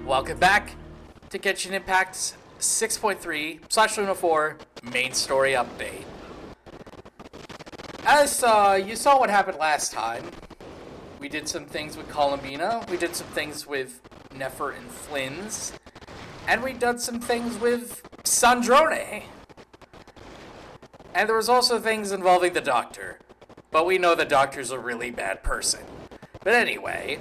Welcome back to Genshin Impact's 6.3/Luna 4 main story update. As you saw what happened last time, we did some things with Columbina, we did some things with Nefer and Flynn's, and we did some things with Sandrone. And there was also things involving the Doctor, but we know the Doctor's a really bad person. But anyway,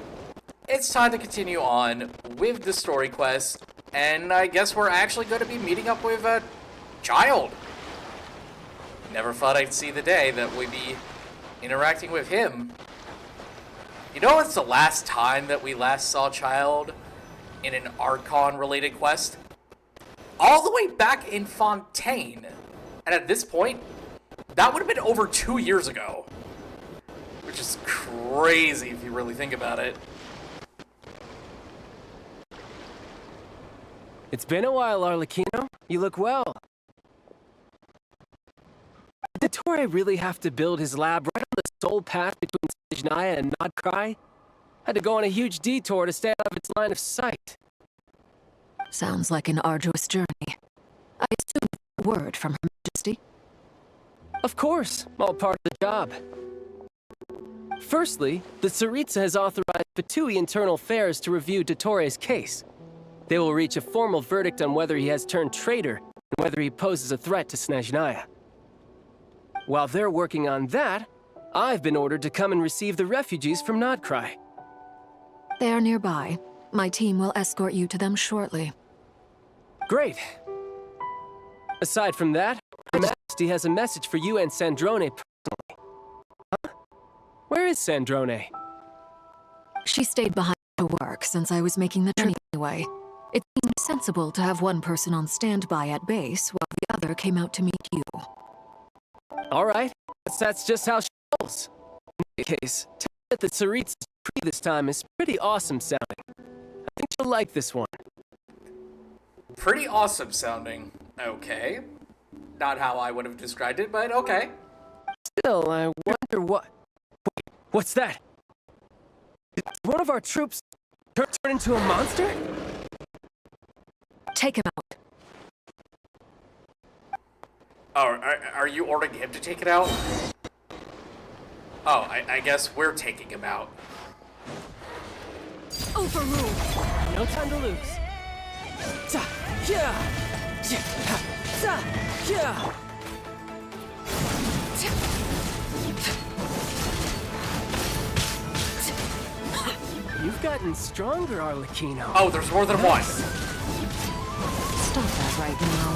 it's time to continue on with the story quest, and I guess we're actually going to be meeting up with a child. Never thought I'd see the day that we'd be interacting with him. You know, it's the last time that we last saw Child in an Archon-related quest? All the way back in Fontaine. And at this point, that would have been over 2 years ago. Which is crazy if you really think about it. It's been a while, Arlecchino. You look well. Did Dottore really have to build his lab right on the sole path between Snezhnaya and Nod-Krai? Had to go on a huge detour to stay out of its line of sight. Sounds like an arduous journey. I assume a word from Her Majesty? Of course, all part of the job. Firstly, the Tsaritsa has authorized Fatui Internal Affairs to review Dottore's case. They will reach a formal verdict on whether he has turned traitor and whether he poses a threat to Snezhnaya. While they're working on that, I've been ordered to come and receive the refugees from Nod-Krai. They are nearby. My team will escort you to them shortly. Great. Aside from that, Her Majesty has a message for you and Sandrone personally. Huh? Where is Sandrone? She stayed behind to work since I was making the trip anyway. It seemed sensible to have one person on standby at base while the other came out to meet you. All right, that's just how she rolls. In any case, tell her that the Tsaritsa's tree this time is pretty awesome sounding. I think she'll like this one. Pretty awesome sounding. Okay. Not how I would have described it, but okay. Still, I wonder what... Wait, what's that? Did one of our troops turn into a monster? Take him out. Oh, are you ordering him to take it out? Oh, I guess we're taking him out. Overruled. No time to lose. You've gotten stronger, Arlecchino. Oh, there's more than one. Stop that right now.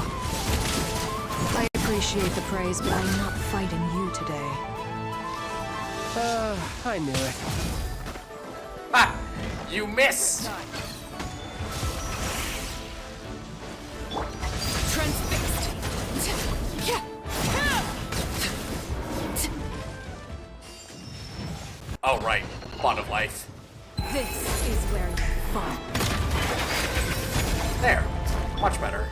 I appreciate the praise, but I'm not fighting you today. I knew it. Ah! You missed! Transfixed! Oh, right. Bond of life. This is where you fall. There. Much better.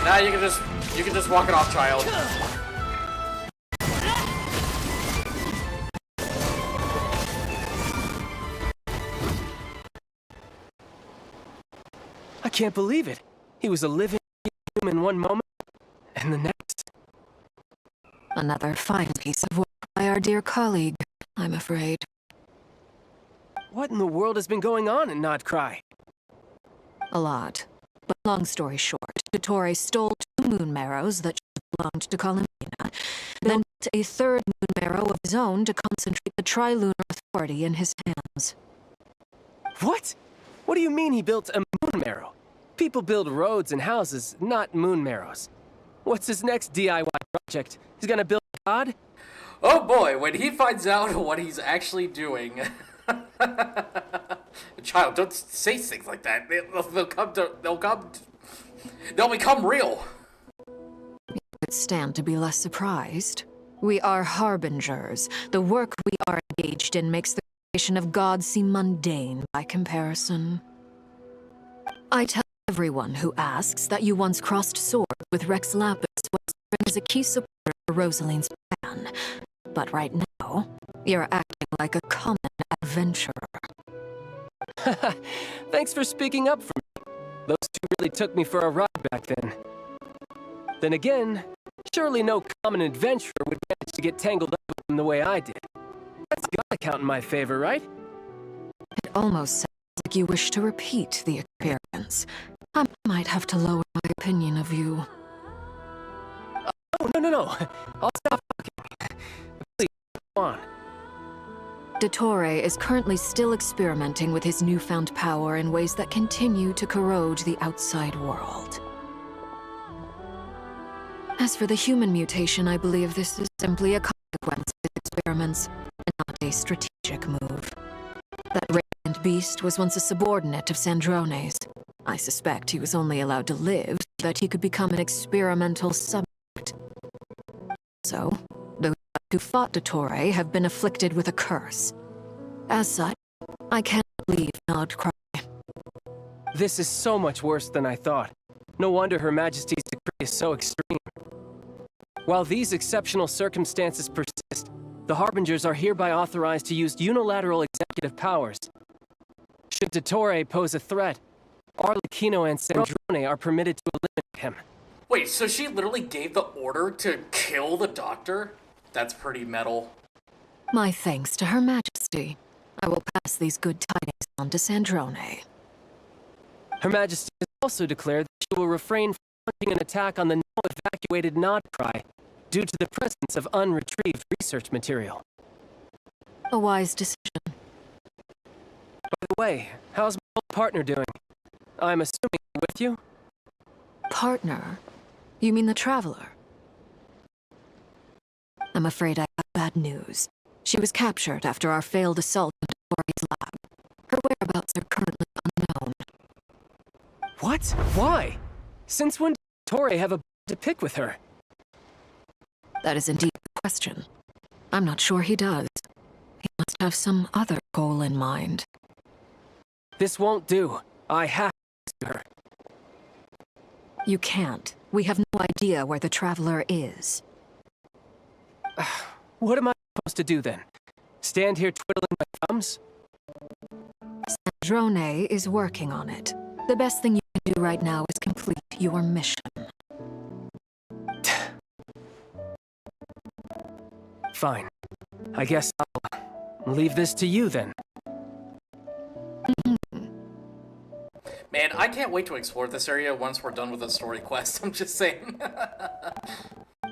Now you can just walk it off, child. I can't believe it. He was a living human one moment, and the next. Another fine piece of work by our dear colleague, I'm afraid. What in the world has been going on in Nod-Krai? A lot. But long story short, Dottore stole 2 moon marrows that belonged to Columbina, then built a 3rd moon marrow of his own to concentrate the Tri-Lunar Authority in his hands. What? What do you mean he built a moon marrow? People build roads and houses, not moon marrows. What's his next DIY project? He's gonna build a god? Oh boy, when he finds out what he's actually doing. Child, don't say things like that. They'll become real. You could stand to be less surprised. We are harbingers. The work we are engaged in makes the creation of gods seem mundane by comparison. I tell everyone who asks that you once crossed swords with Rex Lapis while serving as a key supporter for Rosaline's plan. But right now, you're acting like a common adventurer. Thanks for speaking up for me. Those two really took me for a ride back then. Then again, surely no common adventurer would manage to get tangled up with them the way I did. That's gotta count in my favor, right? It almost sounds like you wish to repeat the experience. I might have to lower my opinion of you. Oh, no. I'll stop talking. Please, go on. Dottore is currently still experimenting with his newfound power in ways that continue to corrode the outside world. As for the human mutation, I believe this is simply a consequence of his experiments, and not a strategic move. That radiant beast was once a subordinate of Sandrone's. I suspect he was only allowed to live so that he could become an experimental subject. So, those who fought Dottore have been afflicted with a curse. As such, I cannot leave Nod-Krai. This is so much worse than I thought. No wonder Her Majesty's decree is so extreme. While these exceptional circumstances persist, the Harbingers are hereby authorized to use unilateral executive powers. Should Dottore pose a threat, Arlecchino and Sandrone are permitted to eliminate him. Wait, so she literally gave the order to kill the doctor? That's pretty metal. My thanks to Her Majesty. I will pass these good tidings on to Sandrone. Her Majesty has also declared that she will refrain from launching an attack on the now-evacuated Nod-Krai due to the presence of unretrieved research material. A wise decision. By the way, how's my old partner doing? I'm assuming he's with you? Partner? You mean the Traveler? I'm afraid I have bad news. She was captured after our failed assault on Dottore's lab. Her whereabouts are currently unknown. What? Why? Since when did Dottore have a bone to pick with her? That is indeed the question. I'm not sure he does. He must have some other goal in mind. This won't do. I have to rescue her. You can't. We have no idea where the Traveler is. What am I supposed to do then? Stand here twiddling my thumbs? Sandrone is working on it. The best thing you can do right now is complete your mission. Fine. I guess I'll leave this to you then. Man, I can't wait to explore this area once we're done with the story quest. I'm just saying.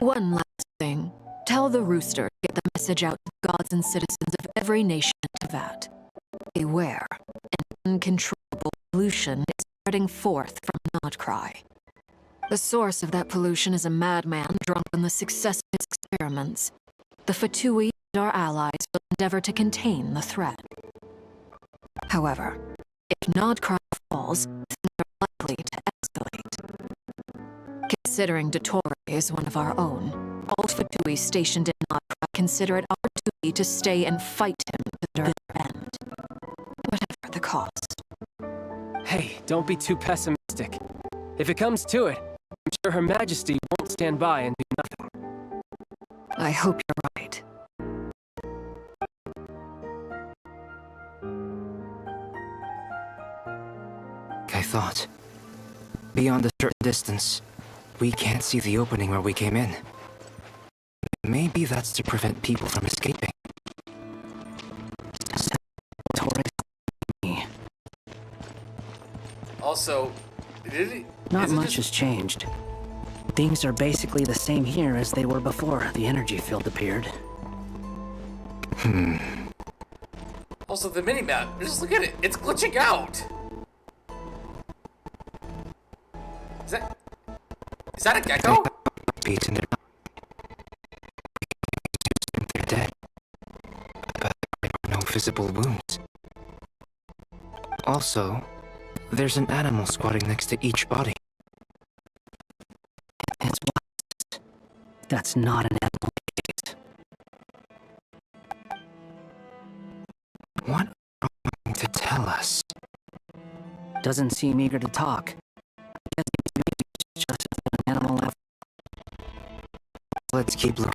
One last thing. Tell the rooster to get the message out to gods and citizens of every nation to that. Beware. An uncontrollable pollution is spreading forth from Nod-Krai. The source of that pollution is a madman drunk on the success of his experiments. The Fatui and our allies will endeavor to contain the threat. However, if Nod-Krai falls, things are likely to escalate. Considering Dottore is one of our own, all Fatui stationed in Nod-Krai consider it our duty to stay and fight him to the bitter end. Whatever the cost. Hey, don't be too pessimistic. If it comes to it, I'm sure Her Majesty won't stand by and do nothing. I hope you're right. I thought. Beyond a certain distance, we can't see the opening where we came in. Maybe that's to prevent people from escaping. Also, Not much has changed. Things are basically the same here as they were before the energy field appeared. Also, the minimap, just look at it. It's glitching out. Is that a gecko? Beaten it up. They're dead. But there are no visible wounds. Also, there's an animal squatting next to each body. It's what? That's not an animal. What are you trying to tell us? Doesn't seem eager to talk. Guess it's just an animal left. Let's keep looking.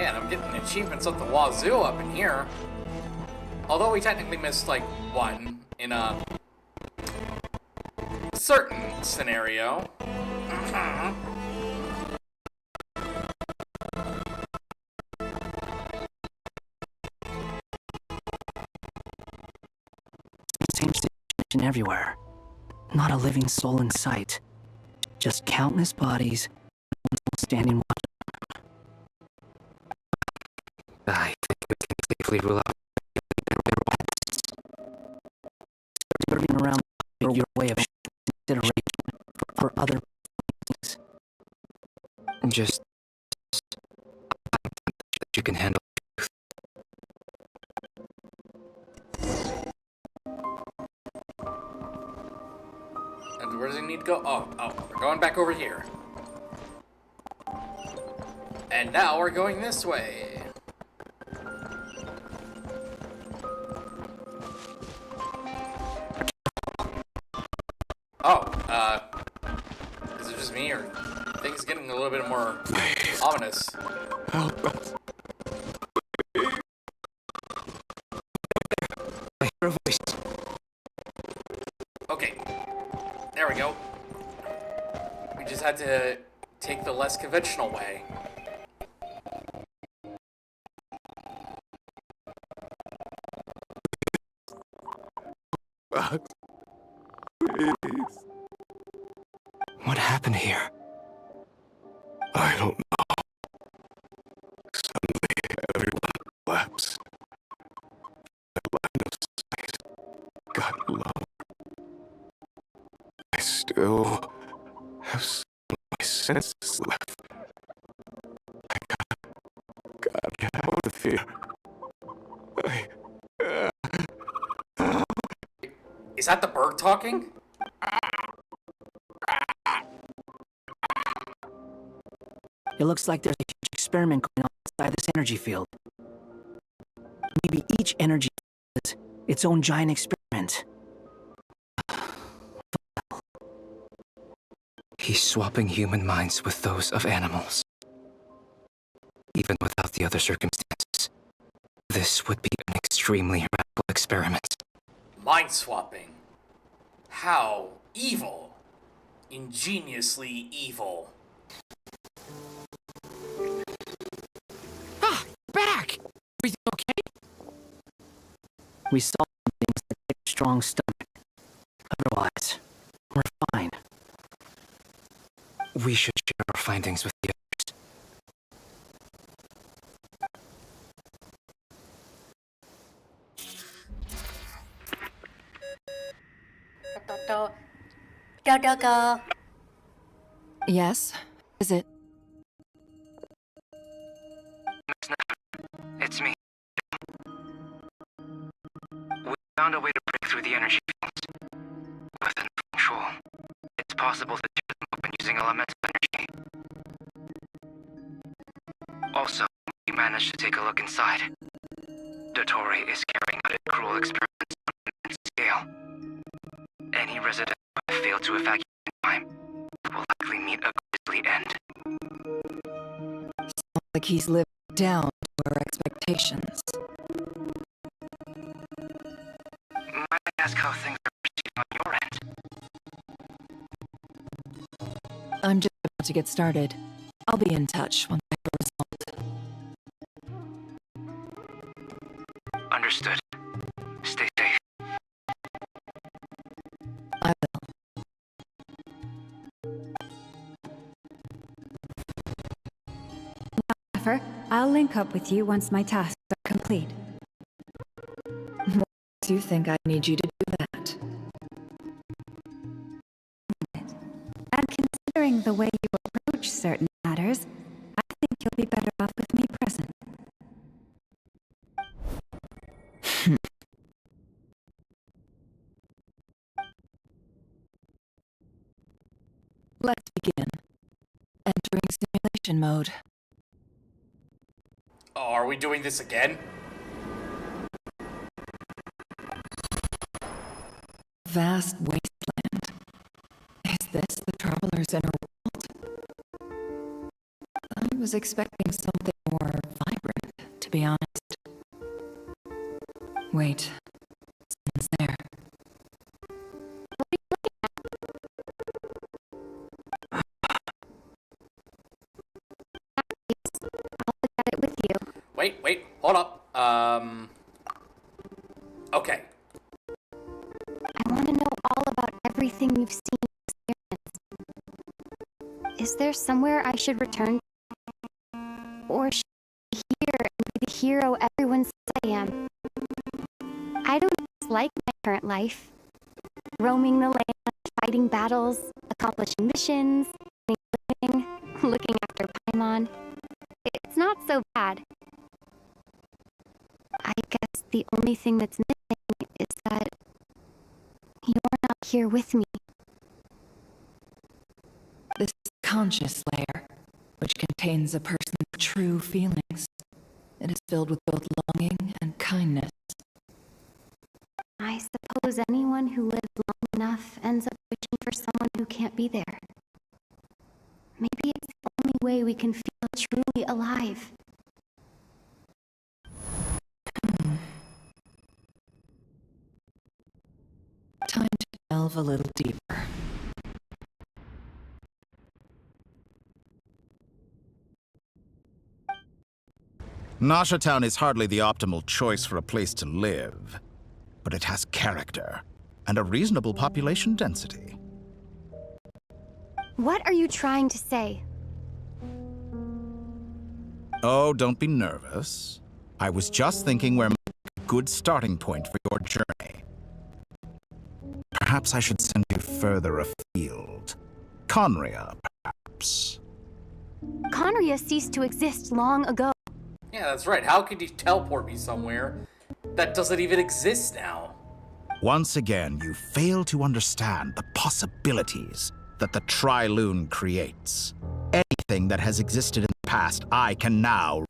Man, I'm getting achievements up the wazoo up in here. Although we technically missed, like, one in a certain scenario. Same situation everywhere. Not a living soul in sight. Just countless bodies, standing watch. I think we can safely rule out Turning around your way of consideration for other things. just that you can handle. And where does he need to go? Oh, we're going back over here. And now we're going this way. Oh, is it just me or things getting a little bit more ominous? Help us. I hear a voice. Okay, there we go. We just had to take the less conventional way. But please, What happened here? I don't know. Suddenly, everyone collapsed. The line of sight got low. I still have some of my senses left. I gotta get out of here. Is that the bird talking? It looks like there's a huge experiment going on inside this energy field. Maybe each energy field is its own giant experiment. He's swapping human minds with those of animals. Even without the other circumstances, this would be an extremely radical experiment. Mind swapping. How evil. Ingeniously evil. Back! Everything okay? We saw things that take a strong stomach. Otherwise, we're fine. We should share our findings with the others. Dottore. Yes? Is it? It's me. We found a way to break through the energy fields. With enough control, it's possible to tear them open using elemental energy. Also, we managed to take a look inside. Dottore is carrying out cruel experiments on an immense scale. Any resident who have failed to evacuate in time will likely meet a grisly end. Like he's lived down to our expectations. Might I ask how things are proceeding on your end? I'm just about to get started. I'll be in touch once I have a result. Understood. Stay safe. I will. I'll link up with you once my tasks are complete. Do you think I need you to do that? And considering the way you approach certain matters, I think you'll be better off with me present. Let's begin. Entering simulation mode. Oh, are we doing this again? Vast wasteland. Is this the Traveler's inner world? I was expecting something more vibrant. be honest. Wait. Someone's there. I'll look at it with you. Wait, hold up. Okay. I want to know all about everything you've seen and experienced. Is there somewhere I should return to? Or should I stay here and be the hero everyone says I am? I don't like my current life. Roaming the land, fighting battles, accomplishing missions, living, looking after Paimon. It's not so bad. I guess the only thing that's missing is that you're not here with me. This is the conscious layer, which contains a person's true feelings. It is filled with both longing and kindness. I suppose anyone who lives long enough ends up wishing for someone who can't be there. Maybe it's the only way we can feel truly alive. Time to delve a little deeper. Nasha Town is hardly the optimal choice for a place to live, but it has character and a reasonable population density. What are you trying to say? Oh, don't be nervous. I was just thinking where might be a good starting point for your journey. Perhaps I should send you further afield. Conria, perhaps. Conria ceased to exist long ago. Yeah, that's right. How could you teleport me somewhere that doesn't even exist now? Once again, you fail to understand the possibilities that the Tri-Lune creates. Anything that has existed in the past, I can now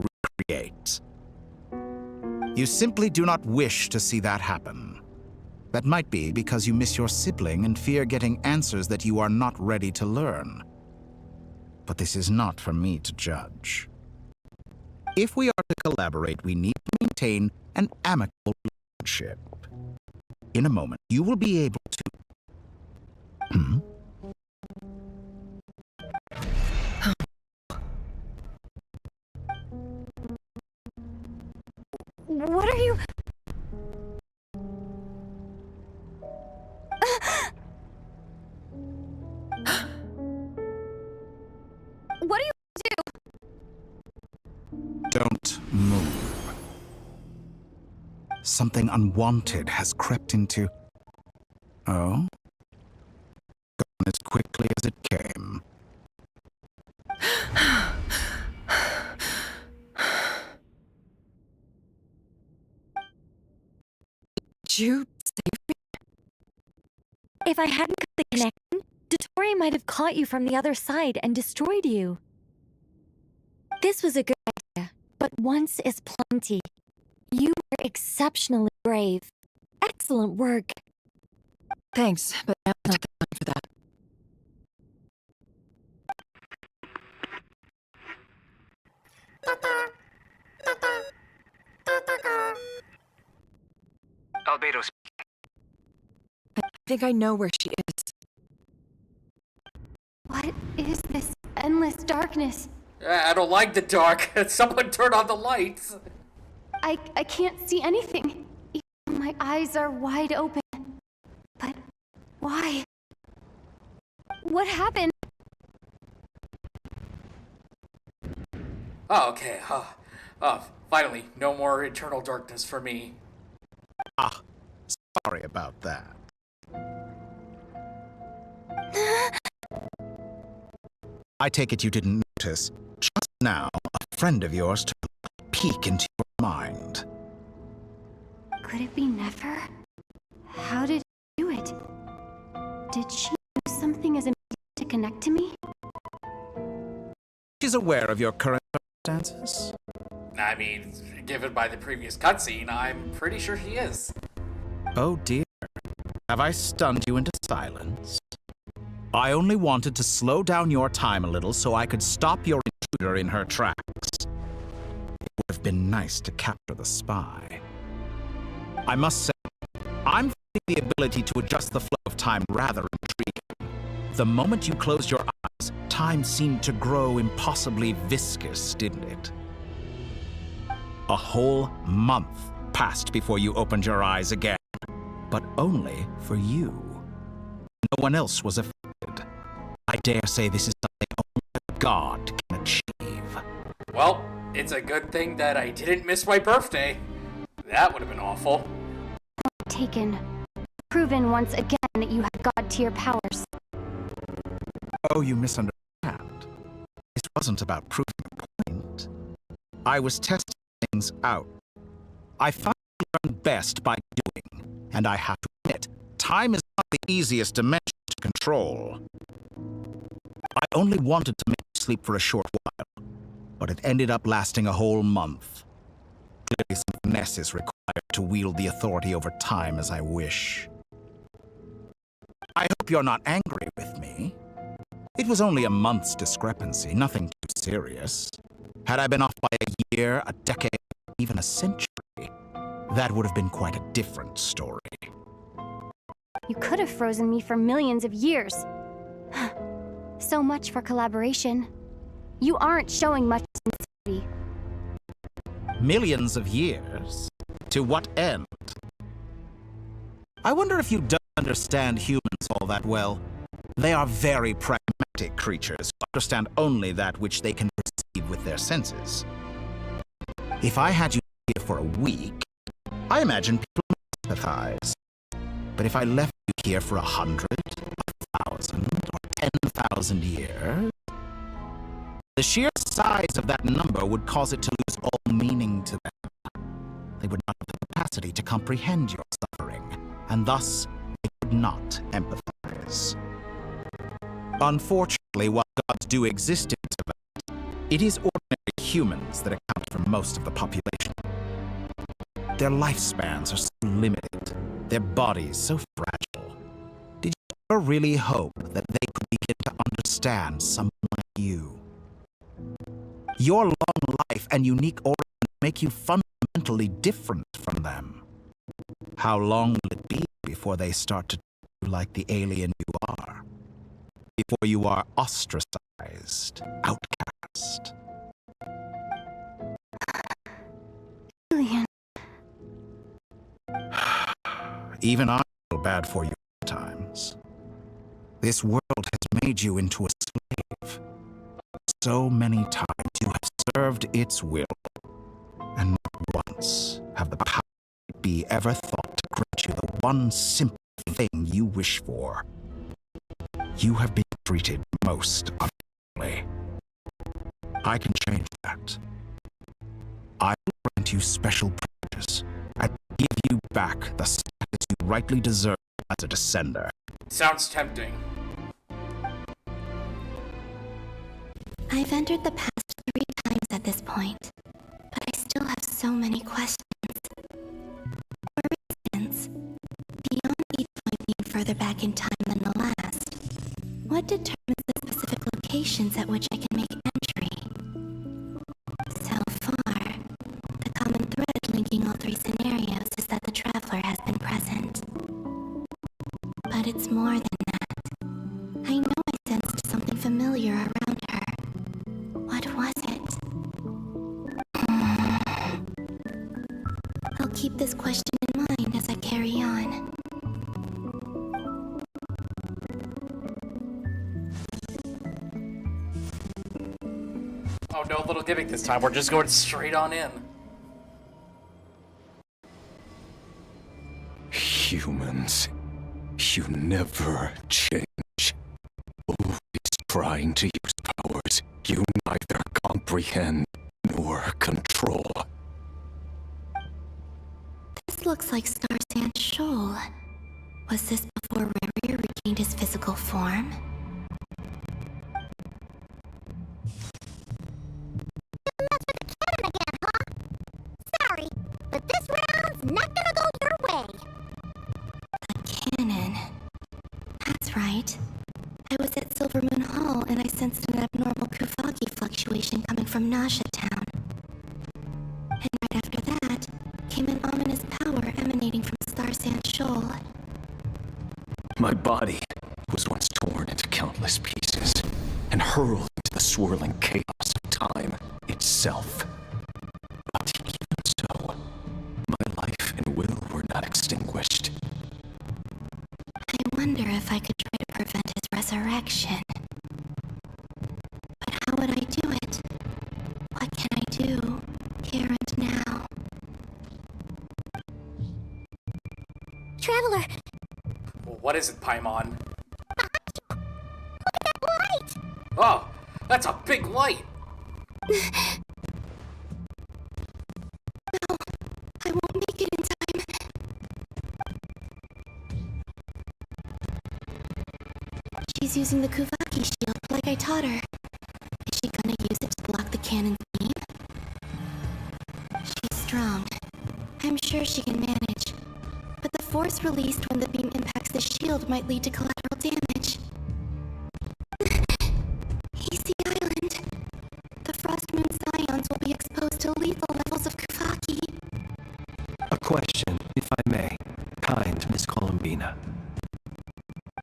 recreate. You simply do not wish to see that happen. That might be because you miss your sibling and fear getting answers that you are not ready to learn. But this is not for me to judge. If we are to collaborate, we need to maintain an amicable relationship. In a moment, you will be able to... What are you... What do you do? Don't move. Something unwanted has crept into... Oh? Gone as quickly as it came. Did you save me? If I hadn't cut the connection, Dottore might have caught you from the other side and destroyed you. This was a good idea, but once is plenty. You were exceptionally brave. Excellent work. Thanks, but now's not the time for that. Albedo, I think I know where she is. What is this endless darkness? I don't like the dark. Someone turn on the lights. I can't see anything. Even my eyes are wide open. But why? What happened? Oh, okay. Finally, no more eternal darkness for me. Ah, sorry about that. I take it you didn't notice. Just now, a friend of yours took a peek into your mind. Could it be Nefer? How did she do it? Did she use something as a medium to connect to me? She's aware of your current circumstances? I mean, given by the previous cutscene, I'm pretty sure he is. Oh dear. Have I stunned you into silence? I only wanted to slow down your time a little so I could stop your intruder in her tracks. It have been nice to capture the spy. I must say, I'm finding the ability to adjust the flow of time rather intriguing. The moment you closed your eyes, time seemed to grow impossibly viscous, didn't it? A whole month passed before you opened your eyes again, but only for you. No one else was affected. I dare say this is something only God can achieve. Well, it's a good thing that I didn't miss my birthday. That would have been awful. Taken. Proven once again that you have God-tier powers. Oh, you misunderstand. This wasn't about proving a point. I was testing things out. I finally learned best by doing, and I have to admit, time is not the easiest dimension to control. I only wanted to make you sleep for a short while, but it ended up lasting a whole month. Clearly some finesse is required to wield the authority over time as I wish. I hope you're not angry with me. It was only a month's discrepancy, nothing too serious. Had I been off by a year, a decade, even a century, that would have been quite a different story. You could have frozen me for millions of years. So much for collaboration. You aren't showing much sincerity. Millions of years? To what end? I wonder if you don't understand humans all that well. They are very pragmatic creatures who understand only that which they can perceive with their senses. If I had you here for a week, I imagine people would empathize. But if I left you here for 100, 1,000, or 10,000 years, the sheer size of that number would cause it to lose all meaning to them. They would not have the capacity to comprehend your suffering, and thus they would not empathize. Unfortunately, while gods do exist in Tibet, it is ordinary humans that account for most of the population. Their lifespans are so limited, their bodies so fragile. Did you ever really hope that they could begin to understand someone like you? Your long life and unique origin make you fundamentally different from them. How long will it be before they start to treat you like the alien you are? Before you are ostracized, outcast? Alien. Even I feel bad for you at times. This world has made you into a slave. So many times you have served its will, and not once have the power be ever thought to grant you the one simple thing you wish for. You have been treated most unfairly. I can change that. I will grant you special privileges and give you back the status you rightly deserve as a descender. Sounds tempting. I've entered the past 3 times at this point, but I still have so many questions. For instance, beyond each point being further back in time than the last, what determines the specific locations at which I can make entry? So far, the common thread linking all 3 scenarios is that the traveler has been present. But it's more than that. I know I sensed something familiar around her. What was it? I'll keep this question in mind as I carry on. Oh, no little gimmick this time. We're just going straight on in. Humans, you never change. Always trying to use powers you neither comprehend nor control. This looks like Star Sand Shoal. Was this before Rerir regained his physical form? Sorry, but this round's not gonna go your way. The cannon. That's right. I was at Silver Moon Hall and I sensed an abnormal Kufagi fluctuation coming from Nasha Town. My body was once torn into countless pieces and hurled into the swirling chaos of time itself. But even so, my life and will were not extinguished. I wonder if I could try to prevent his resurrection. But how would I do it? What can I do, here and now? Traveler, What is it, Paimon? look at that light! Oh, that's a big light! No, I won't make it in time. She's using the Kuvaki shield like I taught her. Is she gonna use it to block the cannon's beam? She's strong. I'm sure she can manage. But the force released when the beam impacts the shield might lead to collateral damage. Easy Island. The Frost Moon Scions will be exposed to lethal levels of Kuvaki. A question, if I may. Kind Miss Columbina.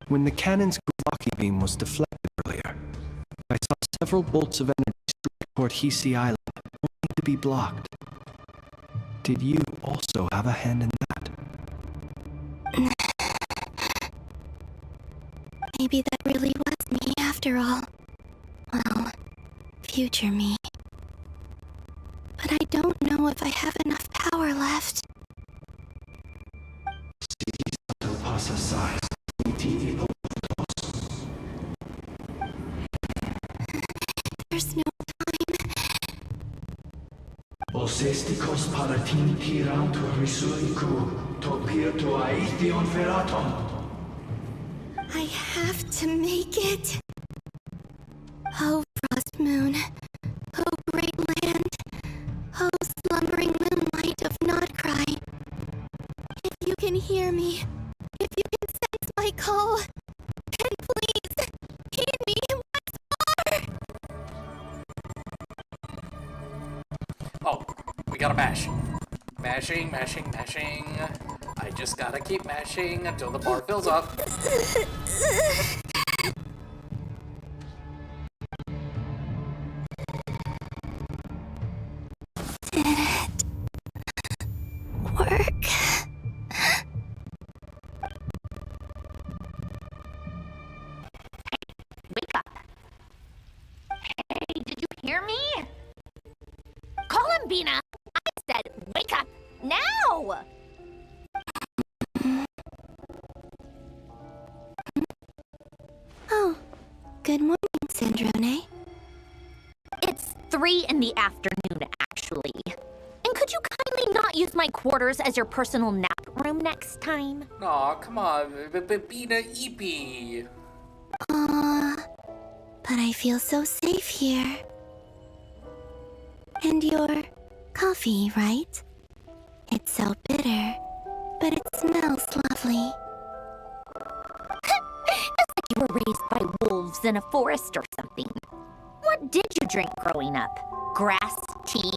When the cannon's Kuvaki beam was deflected earlier, I saw several bolts of energy strike toward Hisi Island, only to be blocked. Did you also have a hand in that? Maybe that really was me after all. Well, future me. But I don't know if I have enough power left. There's no time. Osestikos paratin tirantur risuiku, topirto aithion feraton. I have to make it. Oh, Frost Moon. Oh, great land. Oh, slumbering moonlight of Nod-Krai. If you can hear me, if you can sense my call, then please, heed me once more. Oh, we gotta mash. Mashing, mashing, mashing. I just gotta keep mashing until the bar fills up. Did it work? Wake up. Hey, did you hear me? Columbina, I said wake up now! Oh, good morning, Sandrone. It's 3 in the afternoon, actually. And could you kindly not use my quarters as your personal nap room next time? Aw, come on, Bina Eepy. Aww, but I feel so safe here. And your coffee, right? It's so bitter, but it smells lovely. It's like you were raised by wolves in a forest or something. What did you drink growing up? Grass tea?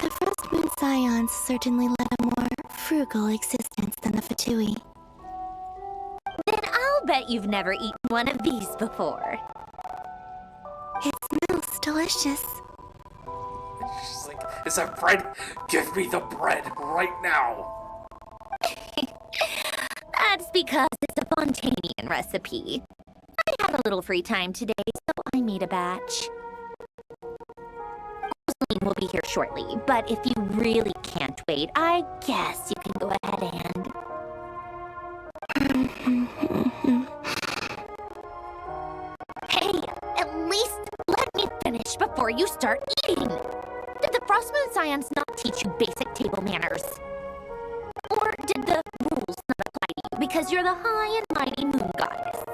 The Frost Moon Scions certainly led a more frugal existence than the Fatui. Then I'll bet you've never eaten one of these before. It smells delicious. She's like, is that bread? Give me the bread right now. That's because it's a Fontanian recipe. I had a little free time today, so I made a batch. Rosaline will be here shortly, but if you really can't wait, I guess you can go ahead and... Hey, at least let me finish before you start eating. Did the Frost Moon Scions not teach you basic table manners? Or did the rules not apply to you because you're the high and mighty moon goddess?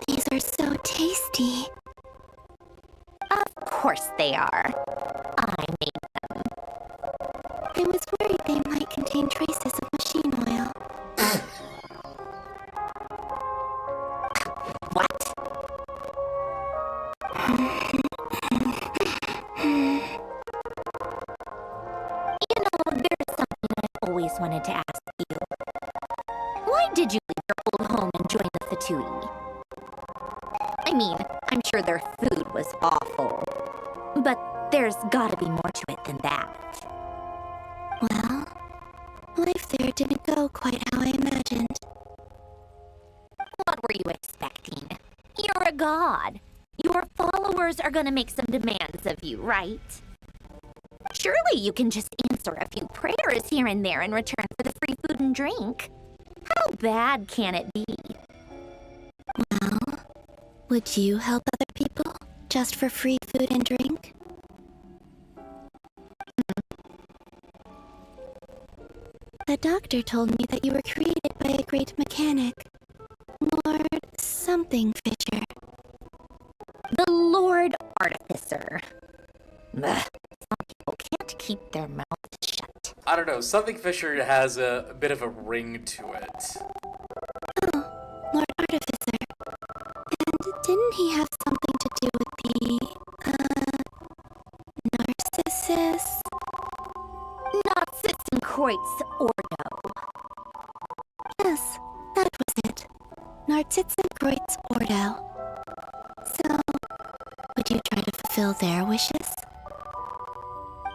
These are so tasty. Of course they are. I made them. I was worried they might contain traces of machine oil. What? You know, there's something I've always just wanted to ask you. Why did you leave your old home and join the Fatui? I mean, I'm sure their food was awful. But there's gotta be more to it than that. Well, life there didn't go quite how I imagined. What were you expecting? You're a god. Your followers are gonna make some demands of you, right? Surely you can just answer a few prayers here and there in return for the free food and drink. How bad can it be? Well, would you help other people just for free food and drink? The doctor told me that you were created by a great mechanic, Lord something Fisher. The Lord Artificer. Ugh, some people can't keep their mouths shut. I don't know, something Fisher has a bit of a ring to it. Oh, Lord Artificer. And didn't he have something to do with the, Narcissus? Narcissus Ordo. Yes, that was it. Narcissus Ordo. So, would you try to fulfill their wishes?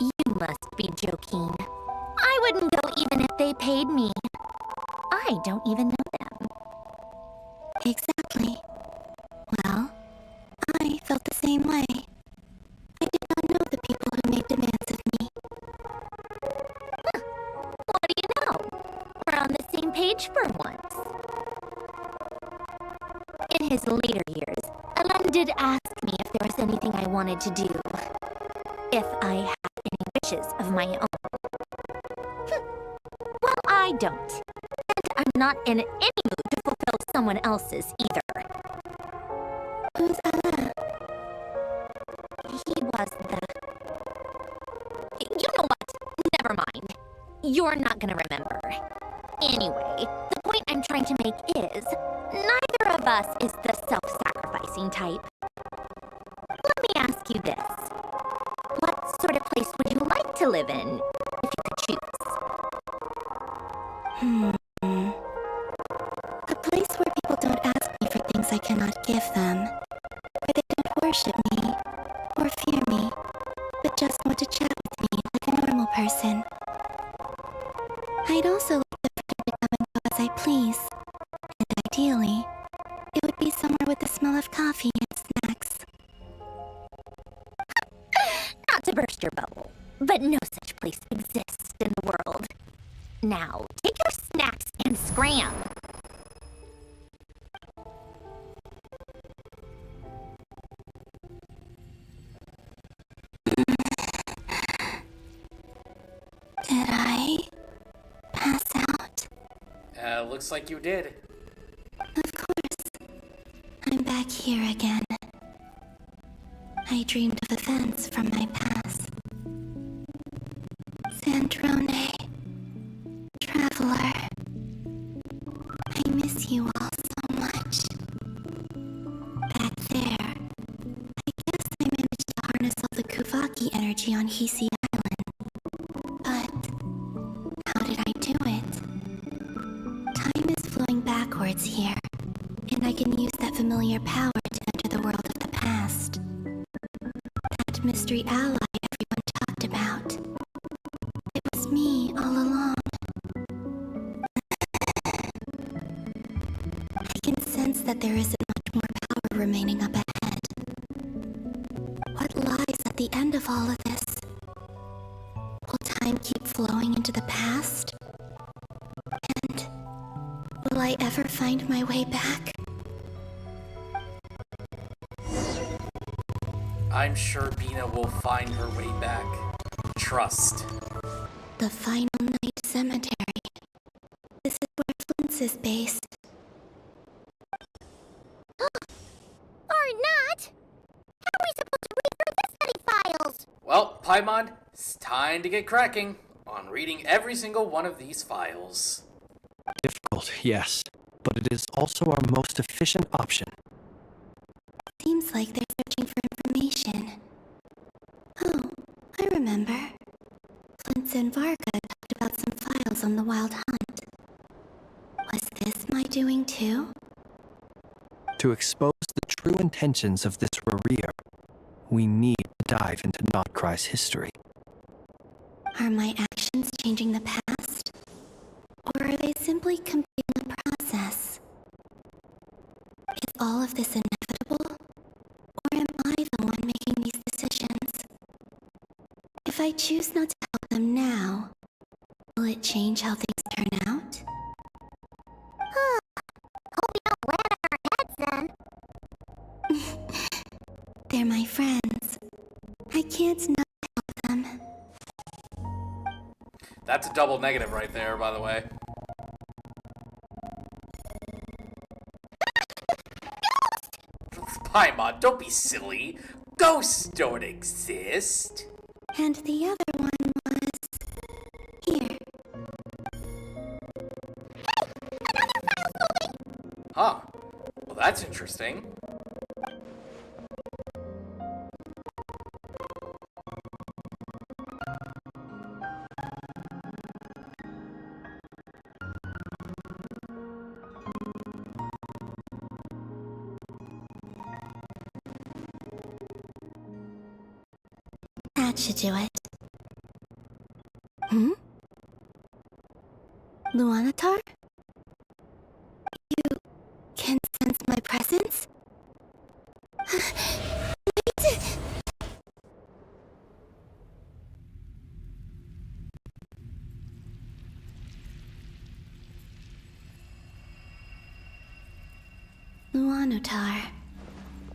You must be joking. I wouldn't go even if they paid me. I don't even know them. Exactly. Well, I felt the same way. I did not know the people who made demands of me. Huh. What do you know? We're on the same page for once. In his later years, Alan did ask me if there was anything I wanted to do. If I had any wishes of my own. Well, I don't. And I'm not in any mood to fulfill someone else's either. Who's Alan? He was the... You know what? Never mind. You're not gonna remember. Anyway, the point I'm trying to make is, neither of us is the self-sacrificing type. Let me ask you this. What sort of place would you like to live in, if you could choose? A place where people don't ask me for things I cannot give them. Where they don't worship me, or fear me, but just want to chat with me like a normal person. I'd also like the freedom to come and go as I please. And ideally, it would be somewhere with the smell of coffee and snacks. Not to burst your bubble, but no such place exists in the world. Now, take your snacks and scram. Did I pass out? Looks like you did. Of course. I'm back here again. I dreamed of events from my past. Sandrone. Traveler. I miss you all so much. Back there, I guess I managed to harness all the Kuvaki energy on Hisi Island. But how did I do it? Time is flowing backwards here, and I can use that familiar power to enter the world of the past. That mystery ally everyone talked about. It was me all along. I can sense that there isn't much more power remaining up ahead. What lies at the end of all of this? Will time keep flowing into the past? And will I ever find my way back? I'm sure Bina will find her way back. Trust. The Final Night Cemetery. This is where Flint's is based. Or not? How are we supposed to read through this many files? Well, Paimon, it's time to get cracking on reading every single one of these files. Difficult, yes, but it is also our most efficient option. Seems like they're searching for information. Oh, I remember. Flint's and Varga talked about some files miles on the wild hunt. Was this my doing too? To expose the true intentions of this Rerir, we need to dive into Nod-Krai's history. Are my actions changing the past? Or are they simply completing the process? Is all of this inevitable? Or am I the one making these decisions? If I choose not to help them now, will it change how things turn out? Hope we don't land on our heads then. They're my friends. I can't not help them. That's a double negative right there, by the way. Paimon, don't be silly. Ghosts don't exist. And the other one was... here. Huh. Well, that's interesting. That should do it. Hmm? Luanatar? You can sense my presence? Wait! Luanatar.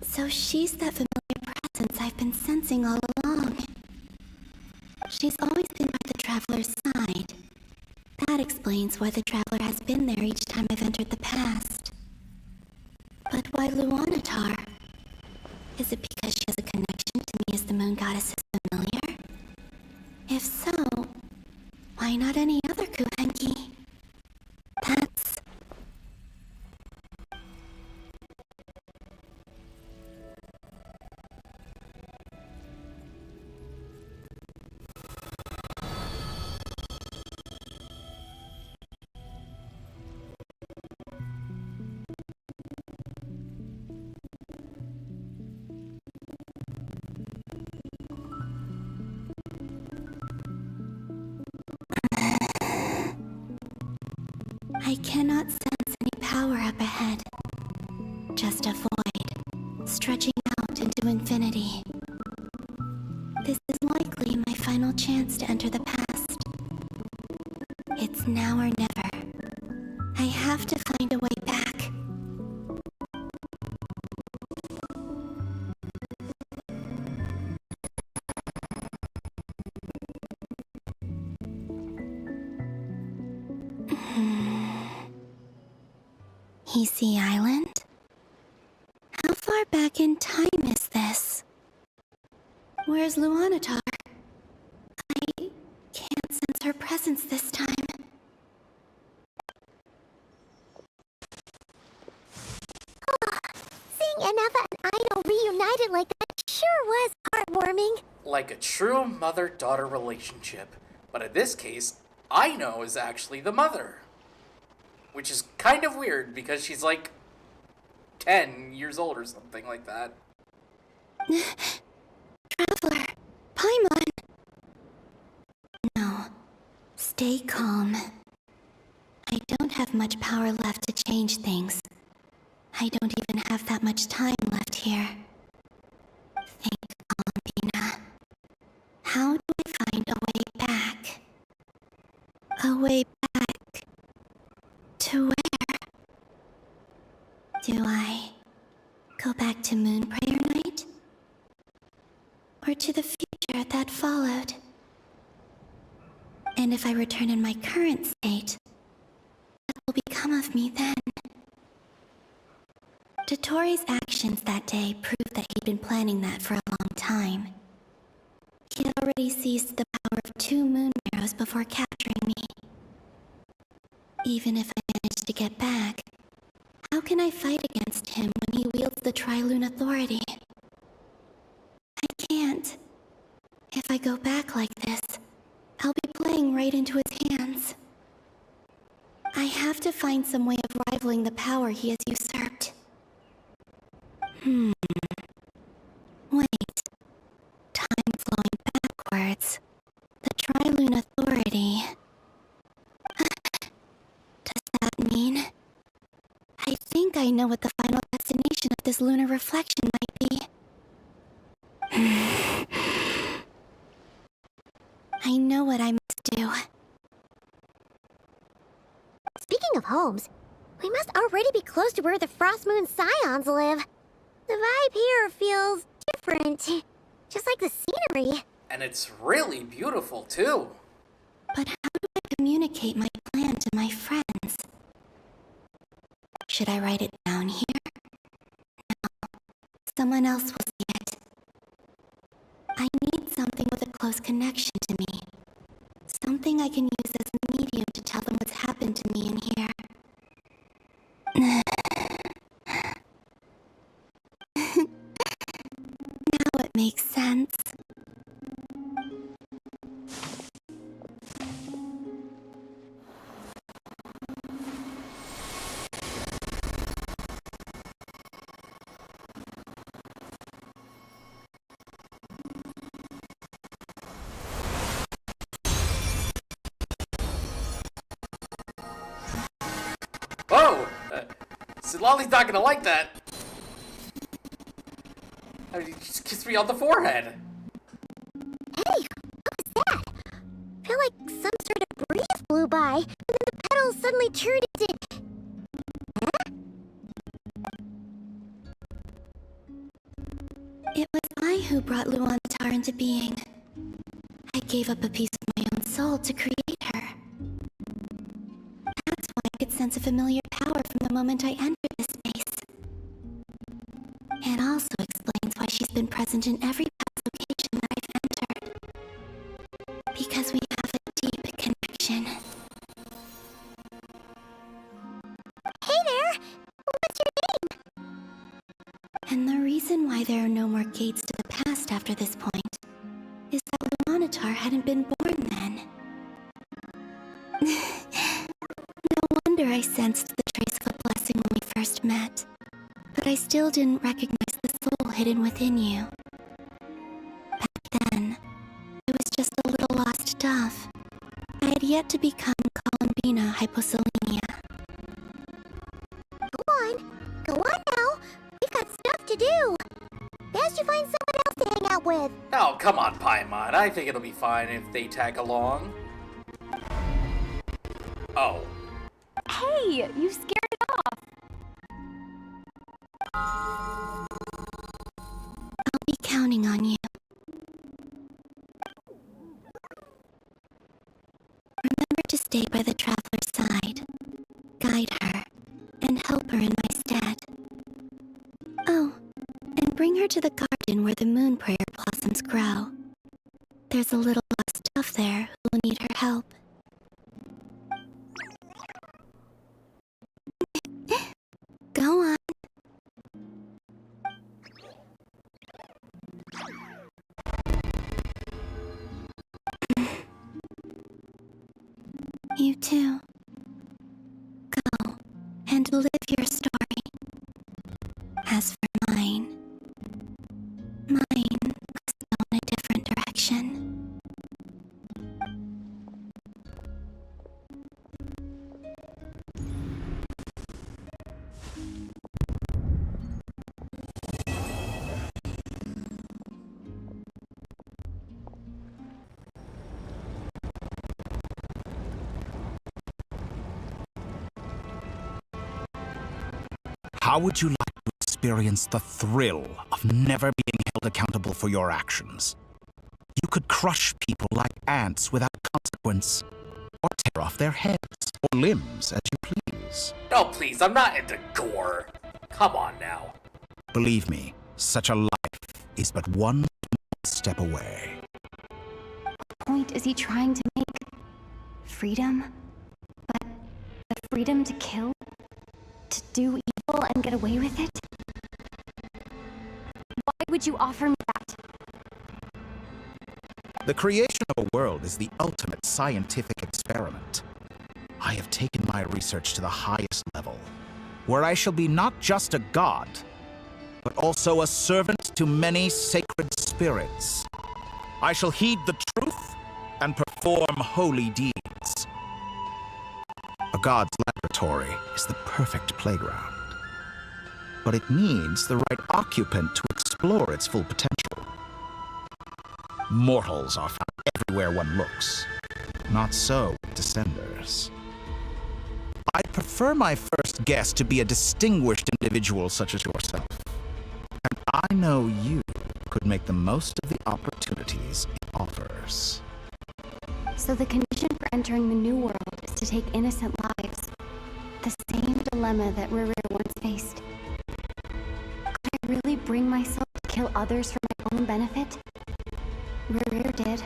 So she's that familiar presence I've been sensing all along. She's always been by the Traveler's side. That explains why the Traveler has been there each time I've entered the past. But why Luanatar? Is it because she has a connection to me as the Moon Goddess is familiar? If so, why not any other Kuhenki? That's... I cannot sense any power up ahead. Just a void, stretching out into infinity. This is likely my final chance to enter the past. It's now or never. I have to find a way back. Hisi Island? How far back in time is this? Where's Luanatar? I can't sense her presence this time. Seeing Aneva and Idol reunited like that sure was heartwarming. Like a true mother-daughter relationship. But in this case, Aino is actually the mother. Which is kind of weird because she's like 10 years old or something like that. Traveler, Paimon. No, stay calm. I don't have much power left to change things. I don't even have that much time left here. Think, Columbina. How do I find a way back? A way back? To where? Do I go back to Moon Prayer Night? Or to the future that followed? And if I return in my current state, what will become of me then? Dottore's actions that day proved that he'd been planning that for a long time. He had already seized the power of 2 moon arrows before capturing me. Even if I manage to get back, how can I fight against him when he wields the Tri-Lune authority? I can't. If I go back like this, I'll be playing right into his hands. have to find some way of rivaling the power he has usurped. Wait. Time flowing backwards. The Tri-Lune Authority. Does that mean... I think I know what the final destination of this lunar reflection might be. I know what I must do. Speaking of homes, we must already be close to where the Frost Moon Scions live. The vibe here feels different, just like the scenery. And it's really beautiful, too. But how do I communicate my plan to my friends? Should I write it down here? No. Someone else will see it. I need something with a close connection to me. Something I can use as a medium to tell them what's happened to me in here. Now it makes sense. Whoa! Lolly's not gonna like that. I mean, he just kissed me on the forehead. Hey, what was that? I feel like some sort of breeze blew by, and then the petals suddenly turned into... Huh? It was I who brought Luanatar into being. I gave up a piece of my own soul to create her. That's why I could sense a familiar power from the moment I entered this space. It also explains why she's been present in every past location that I've entered. Because we have a deep connection. Hey there! What's your name? And the reason why there are no more gates to the past after this point is that Luanatar hadn't been born then. No wonder I sensed the trace of a blessing when we first met. But I still didn't recognize the soul hidden within you. Back then, I was just a little lost dove. I had yet to become Columbina Hyposelenia. Go on now. We've got stuff to do. Best you find someone else to hang out with. Oh, come on, Paimon. I think it'll be fine if they tag along. Oh. Hey, you scared it off. I'll be counting on you. Remember to stay by the traveler's side, guide her, and help her in my stead. Oh, and bring her to the garden where the moon prayer blossoms grow. There's a little lost dove there who will need her help. Go on. You too. Go and live your story. As for mine must go in a different direction. How would you like to experience the thrill of never being held accountable for your actions? You could crush people like ants without consequence, or tear off their heads or limbs as you please. Oh, please, I'm not into gore. Come on now. Believe me, such a life is but one step away. What point is he trying to make? Freedom? But the freedom to kill? To do evil and get away with it? Why would you offer me that? The creation of a world is the ultimate scientific experiment. I have taken my research to the highest level, where I shall be not just a god, but also a servant to many sacred spirits. I shall heed the truth and perform holy deeds. A god's laboratory is the perfect playground, but it needs the right occupant to explore its full potential. Mortals are found everywhere one looks. Not so with Descenders. I prefer my first guest to be a distinguished individual such as yourself. And I know you could make the most of the opportunities it offers. So the condition for entering the new world is to take innocent lives. The same dilemma that Rerir once faced. Could I really bring myself to kill others for my own benefit? Rerir did.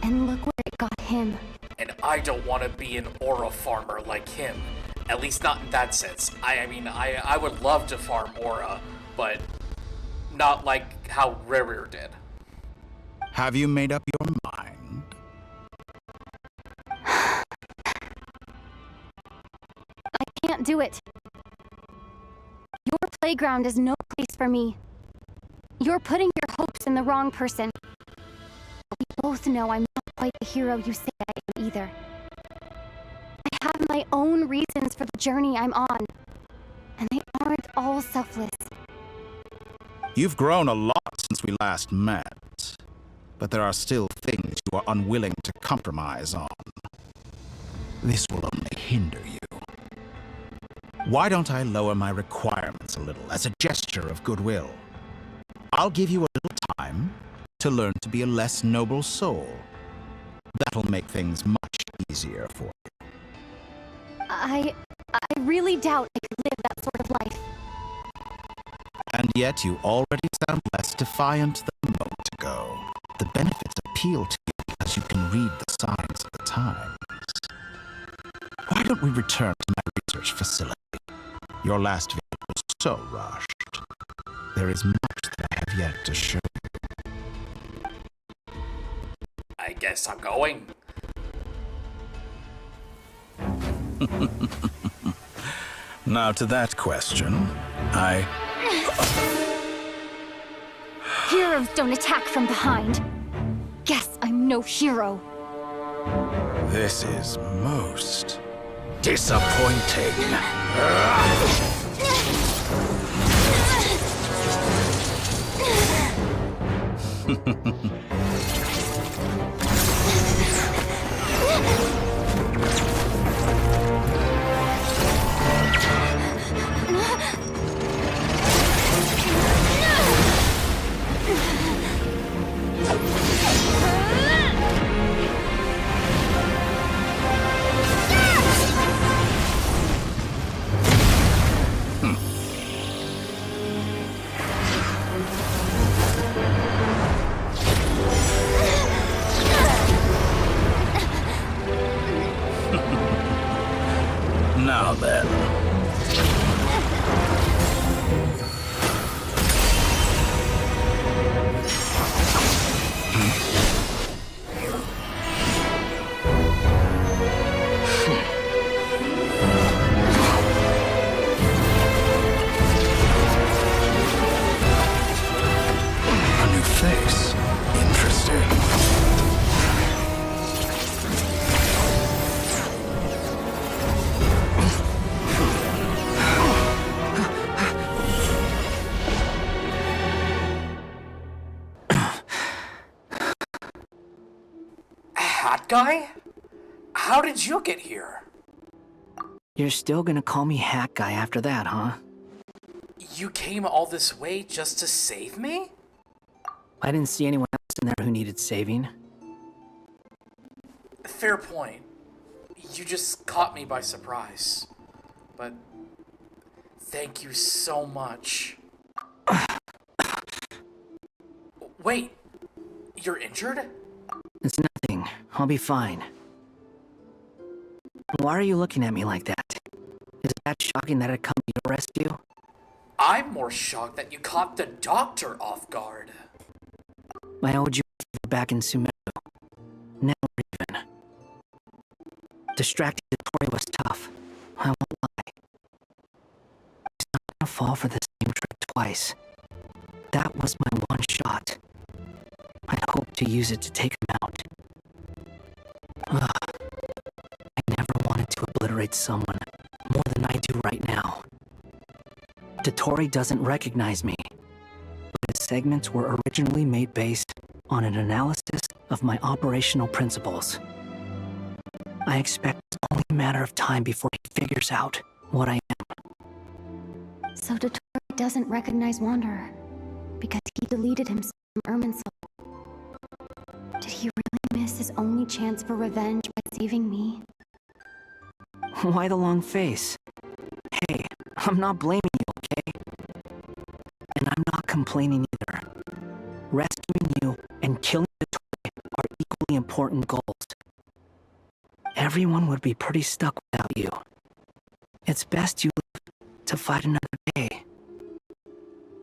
And look where it got him. And I don't want to be an aura farmer like him. At least not in that sense. I mean, I would love to farm aura, but not like how Rerir did. Have you made up your mind? I can't do it. Your playground is no place for me. You're putting your hopes in the wrong person. We both know I'm not quite the hero you say I am either. I have my own reasons for the journey I'm on, and they aren't all selfless. You've grown a lot since we last met, but there are still things you are unwilling to compromise on. This will only hinder you. Why don't I lower my requirements a little as a gesture of goodwill? I'll give you a little time to learn to be a less noble soul. That'll make things much easier for you. I really doubt I could live that sort of life. And yet you already sound less defiant than a moment ago. The benefits appeal to you because you can read the signs of the times. Why don't we return to my research facility? Your last visit was so rushed. There is much that I have yet to show you. I guess I'm going. Now to that question, Heroes don't attack from behind. Guess I'm no hero. This is most disappointing. Now then. A new face. Interesting. Hat guy? How did you get here? You're still gonna call me Hat Guy after that, huh? You came all this way just to save me? I didn't see anyone else in there who needed saving. Fair point. You just caught me by surprise. But thank you so much. Wait, you're injured? It's nothing. I'll be fine. Why are you looking at me like that? Is it that shocking that I'd come to your rescue? I'm more shocked that you caught the doctor off guard. I owed you back in Sumeru. Now we're even. Distracting Dottore was tough. I won't lie. He's not gonna fall for the same trick twice. That was my one shot. I'd hoped to use it to take him out. Ugh. I never wanted to obliterate someone more than I do right now. Dottore doesn't recognize me. But the segments were originally made based on an analysis of my operational principles. I expect it's only a matter of time before he figures out what I am. So Dottore doesn't recognize Wanderer because he deleted himself from Irminsul. Did he really miss his only chance for revenge by saving me? Why the long face? Hey, I'm not blaming you, okay? And I'm not complaining either. Rescuing you and killing Dottore are equally important goals. Everyone would be pretty stuck without you. It's best you live to fight another day.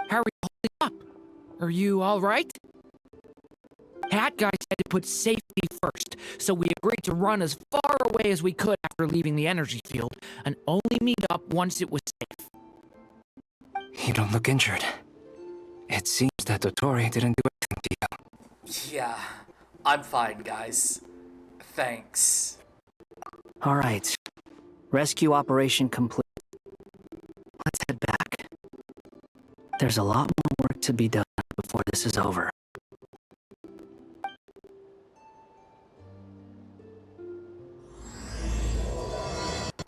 How are you holding up? Are you alright? Hat guy said to put safety first, so we agreed to run as far away as we could after leaving the energy field, and only meet up once it was safe. You don't look injured. It seems that Dottore didn't do anything to you. Yeah, I'm fine, guys. Thanks. Alright. Rescue operation complete. Let's head back. There's a lot more work to be done before this is over.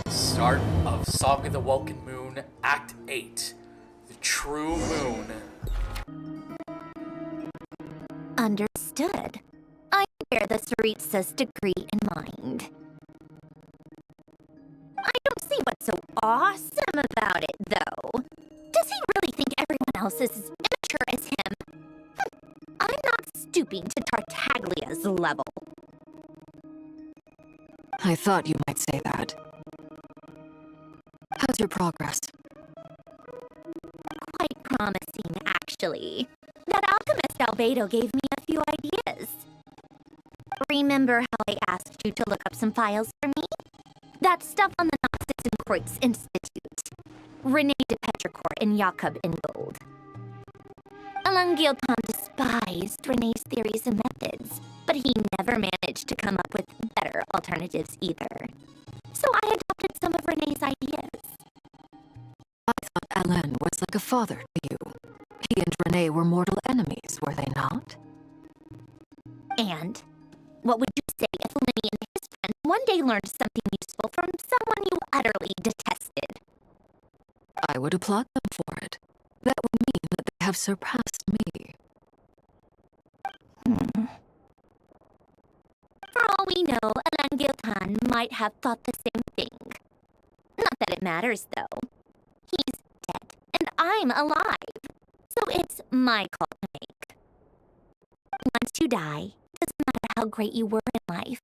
Start of Song of the Welkin Moon, Act 8. The True Moon. Understood. I bear the Tsaritsa's degree in mind. I don't see what's so awesome about it, though. Does he really think everyone else is as immature as him? I'm not stooping to Tartaglia's level. I thought you might say that. How's your progress? Quite promising, actually. That alchemist Albedo gave me a few ideas. Remember how I asked you to look up some files for me? That stuff on the Gnostics and Kreutz Institute. René de Petrichor and Jakob Ingold. Elungilton despised René's theories and methods, but he never managed to come up with better alternatives either. So I adopted some of René's ideas. I thought Alain was like a father to you. He and René were mortal enemies, were they not? And what would you say if Lenny and his friends one day learned something useful from someone you utterly detested? I would applaud them for it. That would mean that they have surpassed me. For all we know, Alain Giltan might have thought the same thing. Not that it matters, though. He's dead, and I'm alive. So it's my call to make. Once you die, doesn't matter how great you were in life.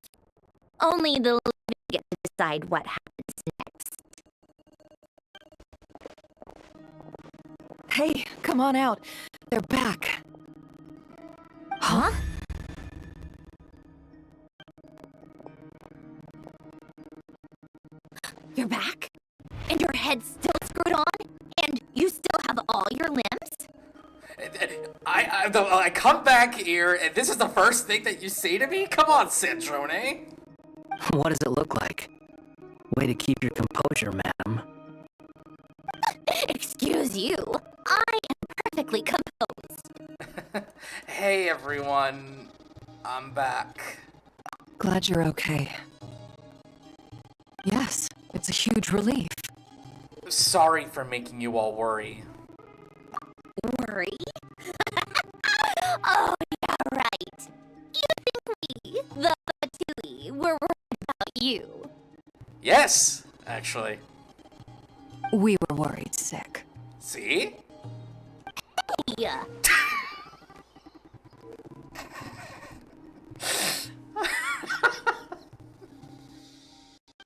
Only the living get to decide what happens next. Hey, come on out. They're back. Huh? You're back? And your head's still screwed on? And you still have all your limbs? I come back here, and this is the first thing that you say to me? Come on, Sandrone. What does it look like? Way to keep your composure, madam. Excuse you. I am perfectly composed. Hey, everyone. I'm back. Glad you're okay. Yes, it's a huge relief. Sorry for making you all worry. Worry? Oh, yeah, right. You think we, the Batui, were worried about you? Yes, actually. We were worried sick. See? Yeah.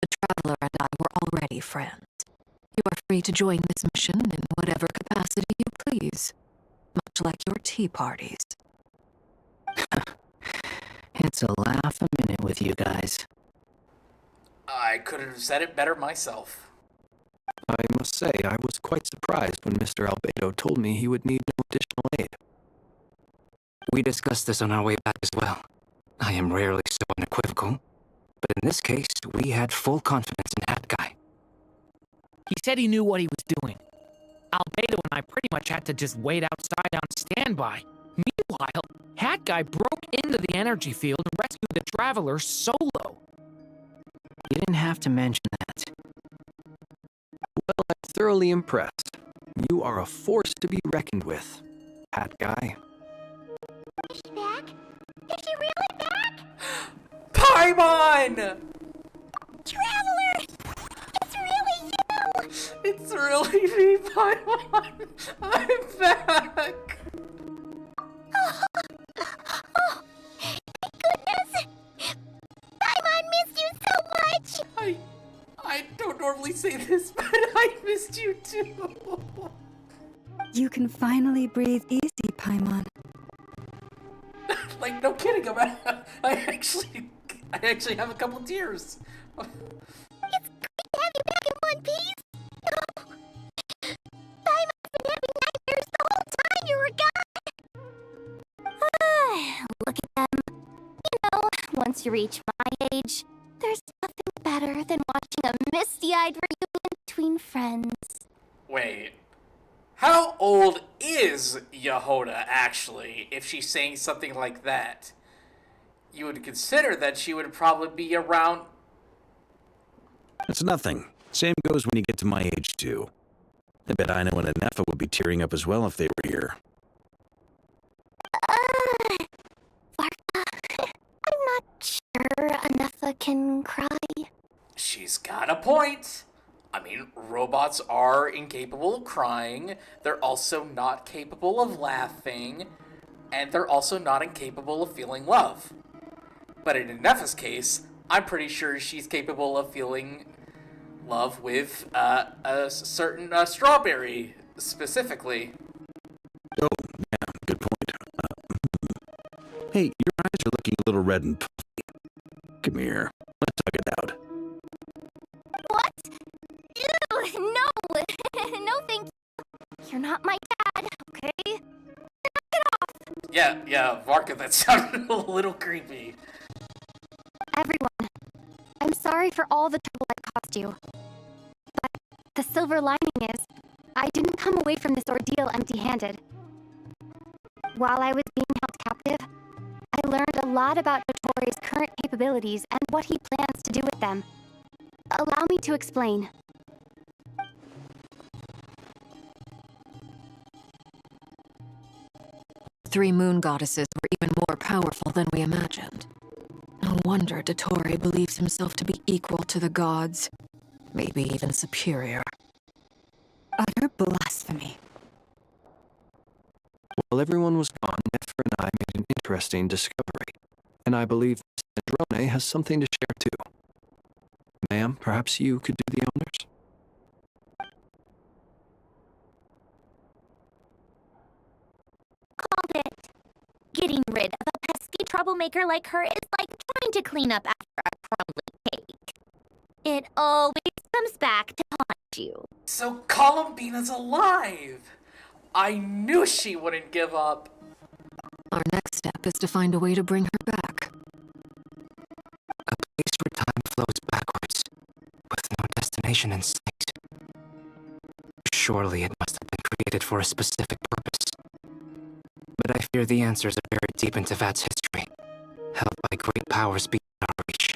The Traveler and I were already friends. You are free to join this mission in whatever capacity you please, much like your tea parties. It's a laugh a minute with you guys. I couldn't have said it better myself. I must say, I was quite surprised when Mr. Albedo told me he would need no additional aid. We discussed this on our way back as well. I am rarely so unequivocal, but in this case, we had full confidence in Hat Guy. He said he knew what he was doing. Albedo and I pretty much had to just wait outside on standby. Meanwhile, Hat Guy broke into the energy field and rescued the Traveler solo. You didn't have to mention that. Well, I'm thoroughly impressed. You are a force to be reckoned with, Hat Guy. Is she back? Is she really back? Paimon! Traveler! It's really you! It's really me, Paimon! I'm back! Oh, my goodness! Paimon missed you so much! I don't normally say this, but I missed you too. You can finally breathe easy, Paimon. Like, no kidding, I actually have a couple tears. It's great to have you back in one piece! Oh. Paimon's been having nightmares the whole time you were gone! Look at them. You know, once you reach my age, there's nothing better than watching a misty-eyed reunion between friends. Wait. How old is Yehoda, actually, if she's saying something like that? You would consider that she would probably be around... It's nothing. Same goes when you get to my age, too. I bet I know and Anefa would be tearing up as well if they were here. Varka, I'm not sure Anefa can cry. She's got a point. I mean, robots are incapable of crying, they're also not capable of laughing, and they're also not incapable of feeling love. But in Anefa's case, I'm pretty sure she's capable of feeling love with a certain strawberry, specifically. Oh, yeah, good point. Hey, your eyes are looking a little red and puffy. Come here, let's talk it out. What? Ew, no! No thank you. You're not my dad, okay? Knock it off! Yeah, Varka, that sounded a little creepy. Everyone, I'm sorry for all the trouble I caused you. But the silver lining is, I didn't come away from this ordeal empty-handed. While I was being held captive, I learned a lot about Dottore's current capabilities and what he plans to do with them. Allow me to explain. Three moon goddesses were even more powerful than we imagined. No wonder Dottore believes himself to be equal to the gods, maybe even superior. Utter blasphemy. While everyone was gone, Nefer and I made an interesting discovery, and I believe Drone has something to share too. Ma'am, perhaps you could do the honors? Called it. Getting rid of a pesky troublemaker like her is like trying to clean up after a crumbly cake. It always comes back to haunt you. So Columbina's alive! I knew she wouldn't give up. Our next step is to find a way to bring her back. A place where time flows backwards, with no destination in sight. Surely it must have been created for a specific purpose. But I fear the answers are buried deep in Tevat's history, held by great powers beyond our reach.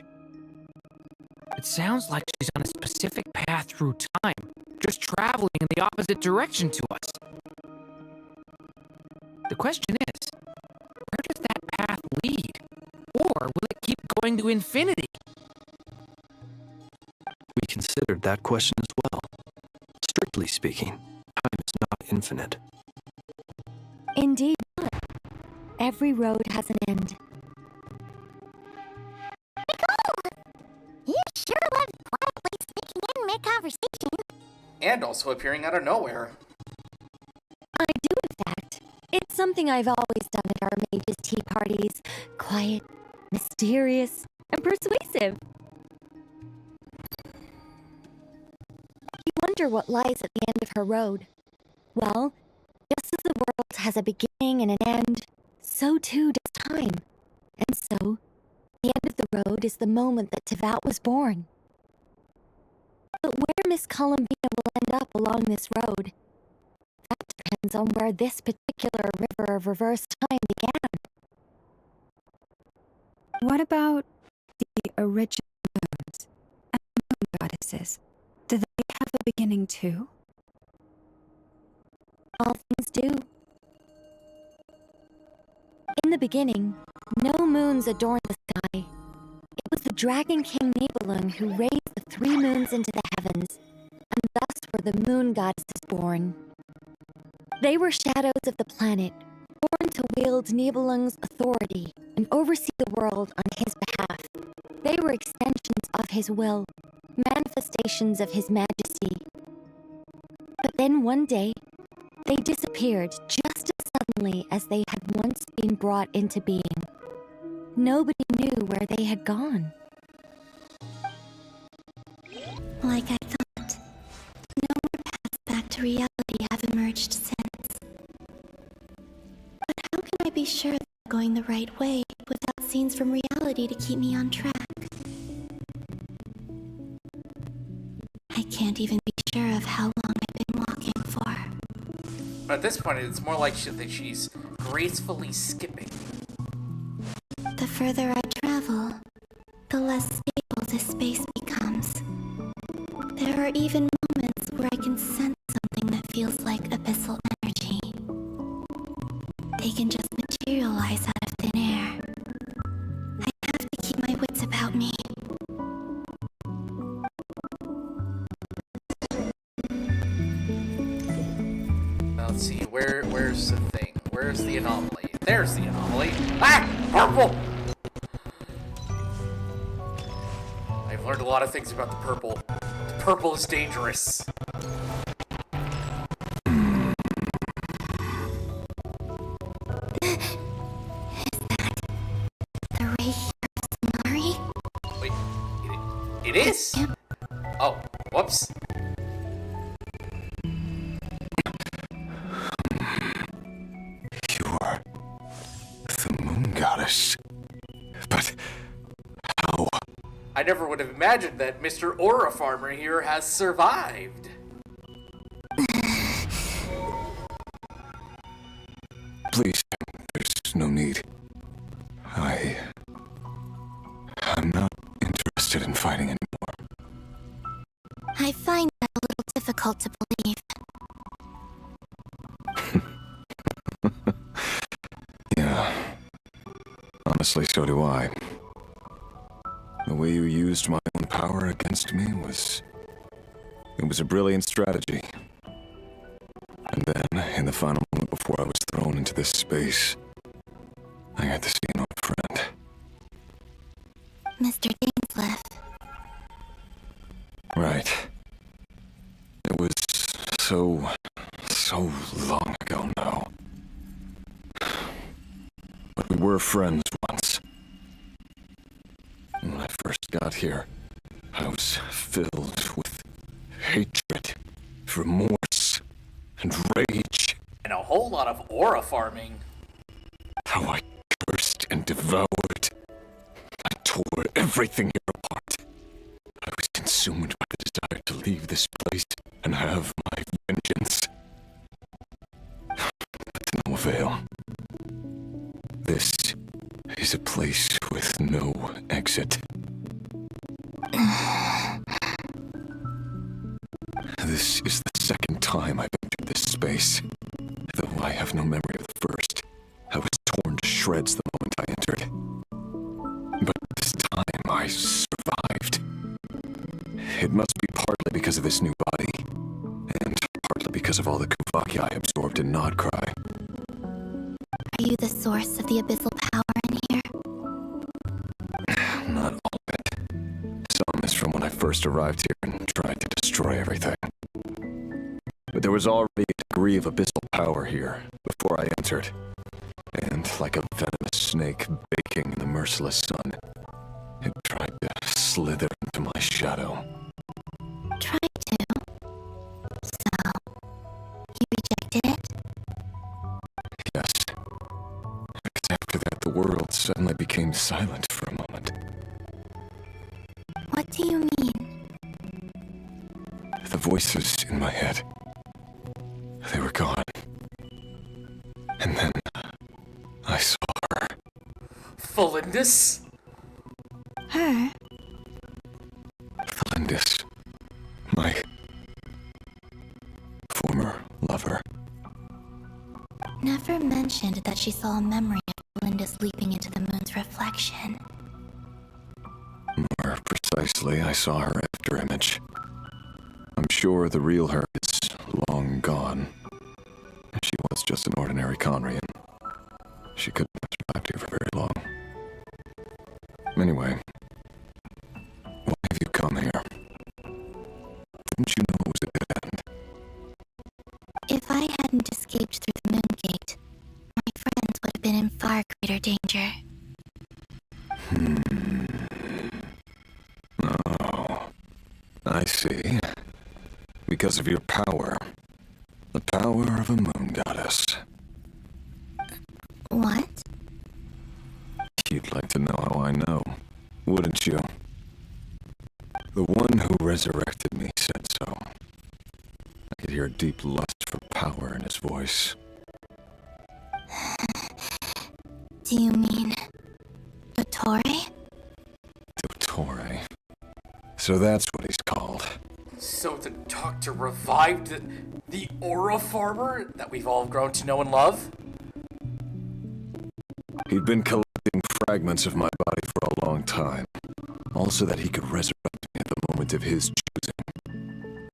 It sounds like she's on a specific path through time, just traveling in the opposite direction to us. The question is, where does that path lead? Or will it keep going to infinity? We considered that question as well. Strictly speaking, time is not infinite. Indeed not. Every road has an end. You sure love quietly sneaking in mid-conversation. And also appearing out of nowhere. I do, in fact. It's something I've always done at our mages' tea parties. Quiet, mysterious, and persuasive. wonder what lies at the end of her road. Well, just as the world has a beginning and an end, so too does time. And so, the end of the road is the moment that Tevat was born. But where Miss Columbina will end up along this road, that depends on where this particular river of reverse time began. What about the original moons and the moon goddesses? Do they have a beginning too? All things do. In the beginning, no moons adorned the sky. It was the Dragon King Nibelung who raised the 3 moons into the heavens, and thus were the moon goddesses born. They were shadows of the planet, born to wield Nibelung's authority and oversee the world on his behalf. They were extensions of his will, manifestations of his majesty. But then one day, they disappeared just as suddenly as they had once been brought into being. Nobody knew where they had gone. Like I thought, no more paths back to reality have emerged since. But how can I be sure that I'm going the right way without scenes from reality to keep me on track? I can't even be sure of how long I've been walking for. But at this point, it's more like that she's gracefully skipping. The further I travel, the less stable this space becomes. There are even moments where I can sense something that feels like abyssal energy. They can just materialize out of thin air. I have to keep my wits about me. Let's see, where's the thing? Where's the anomaly? There's the anomaly. Ah! Purple! I've learned a lot of things about the purple. The purple is dangerous. The Rerir Samari? Wait, it is? Oh, whoops. You are the moon goddess. But how? I never would have imagined that Mr. Aura Farmer here has survived. Please, there's no need. I'm not interested in fighting anymore. I find that a little difficult to believe. Yeah. Honestly, so do I. The way you used my own power against me was... It was a brilliant strategy. And then, in the final moment before I was thrown into this space, I had to see an old friend. Mr. Dainsleif. Right. It was so long ago now. But we were friends once. When I first got here, I was filled with hatred, remorse, and rage. And a whole lot of aura farming. How I cursed and devoured. I tore everything here apart. I was consumed by the desire to leave this place and have my vengeance. But to no avail. This is a place with no exit. This is the second time I've entered this space. Though I have no memory of the first. I was torn to shreds the moment I entered. But this time I survived. It must be partly because of this new body, and partly because of all the Kuvaki I absorbed in Nod-Krai. Are you the source of the abyssal power in here? Not all of it. Some is from when I first arrived here and tried to destroy everything. But there was already a degree of abyssal power here before I entered. And like a venomous snake baking in the merciless sun, it tried to slither into my shadow. Tried to? After that, the world suddenly became silent for a moment. What do you mean? The voices in my head, they were gone. And then I saw her. Felindis? Her? Felindis, my former lover. Never mentioned that she saw a memory of Felindis leaping into the moon's reflection. More precisely, I saw her after image. I'm sure the real her is long gone. She was just an ordinary Conrian. She couldn't have survived here for very long. Anyway, why have you come here? Didn't you know it was a dead end? If I hadn't escaped through the moon gate, my friends would have been in far greater danger. Oh, I see. Because of your power. The power of a moon goddess. What? You'd like to know how I know, wouldn't you? The one who resurrected me said so. I could hear a deep lust for power in his voice. Do you mean... Dottore? Dottore. So that's what he's called. So the doctor revived the aura farmer that we've all grown to know and love? He'd been collecting fragments of my body for a long time, all so that he could resurrect me at the moment of his choosing.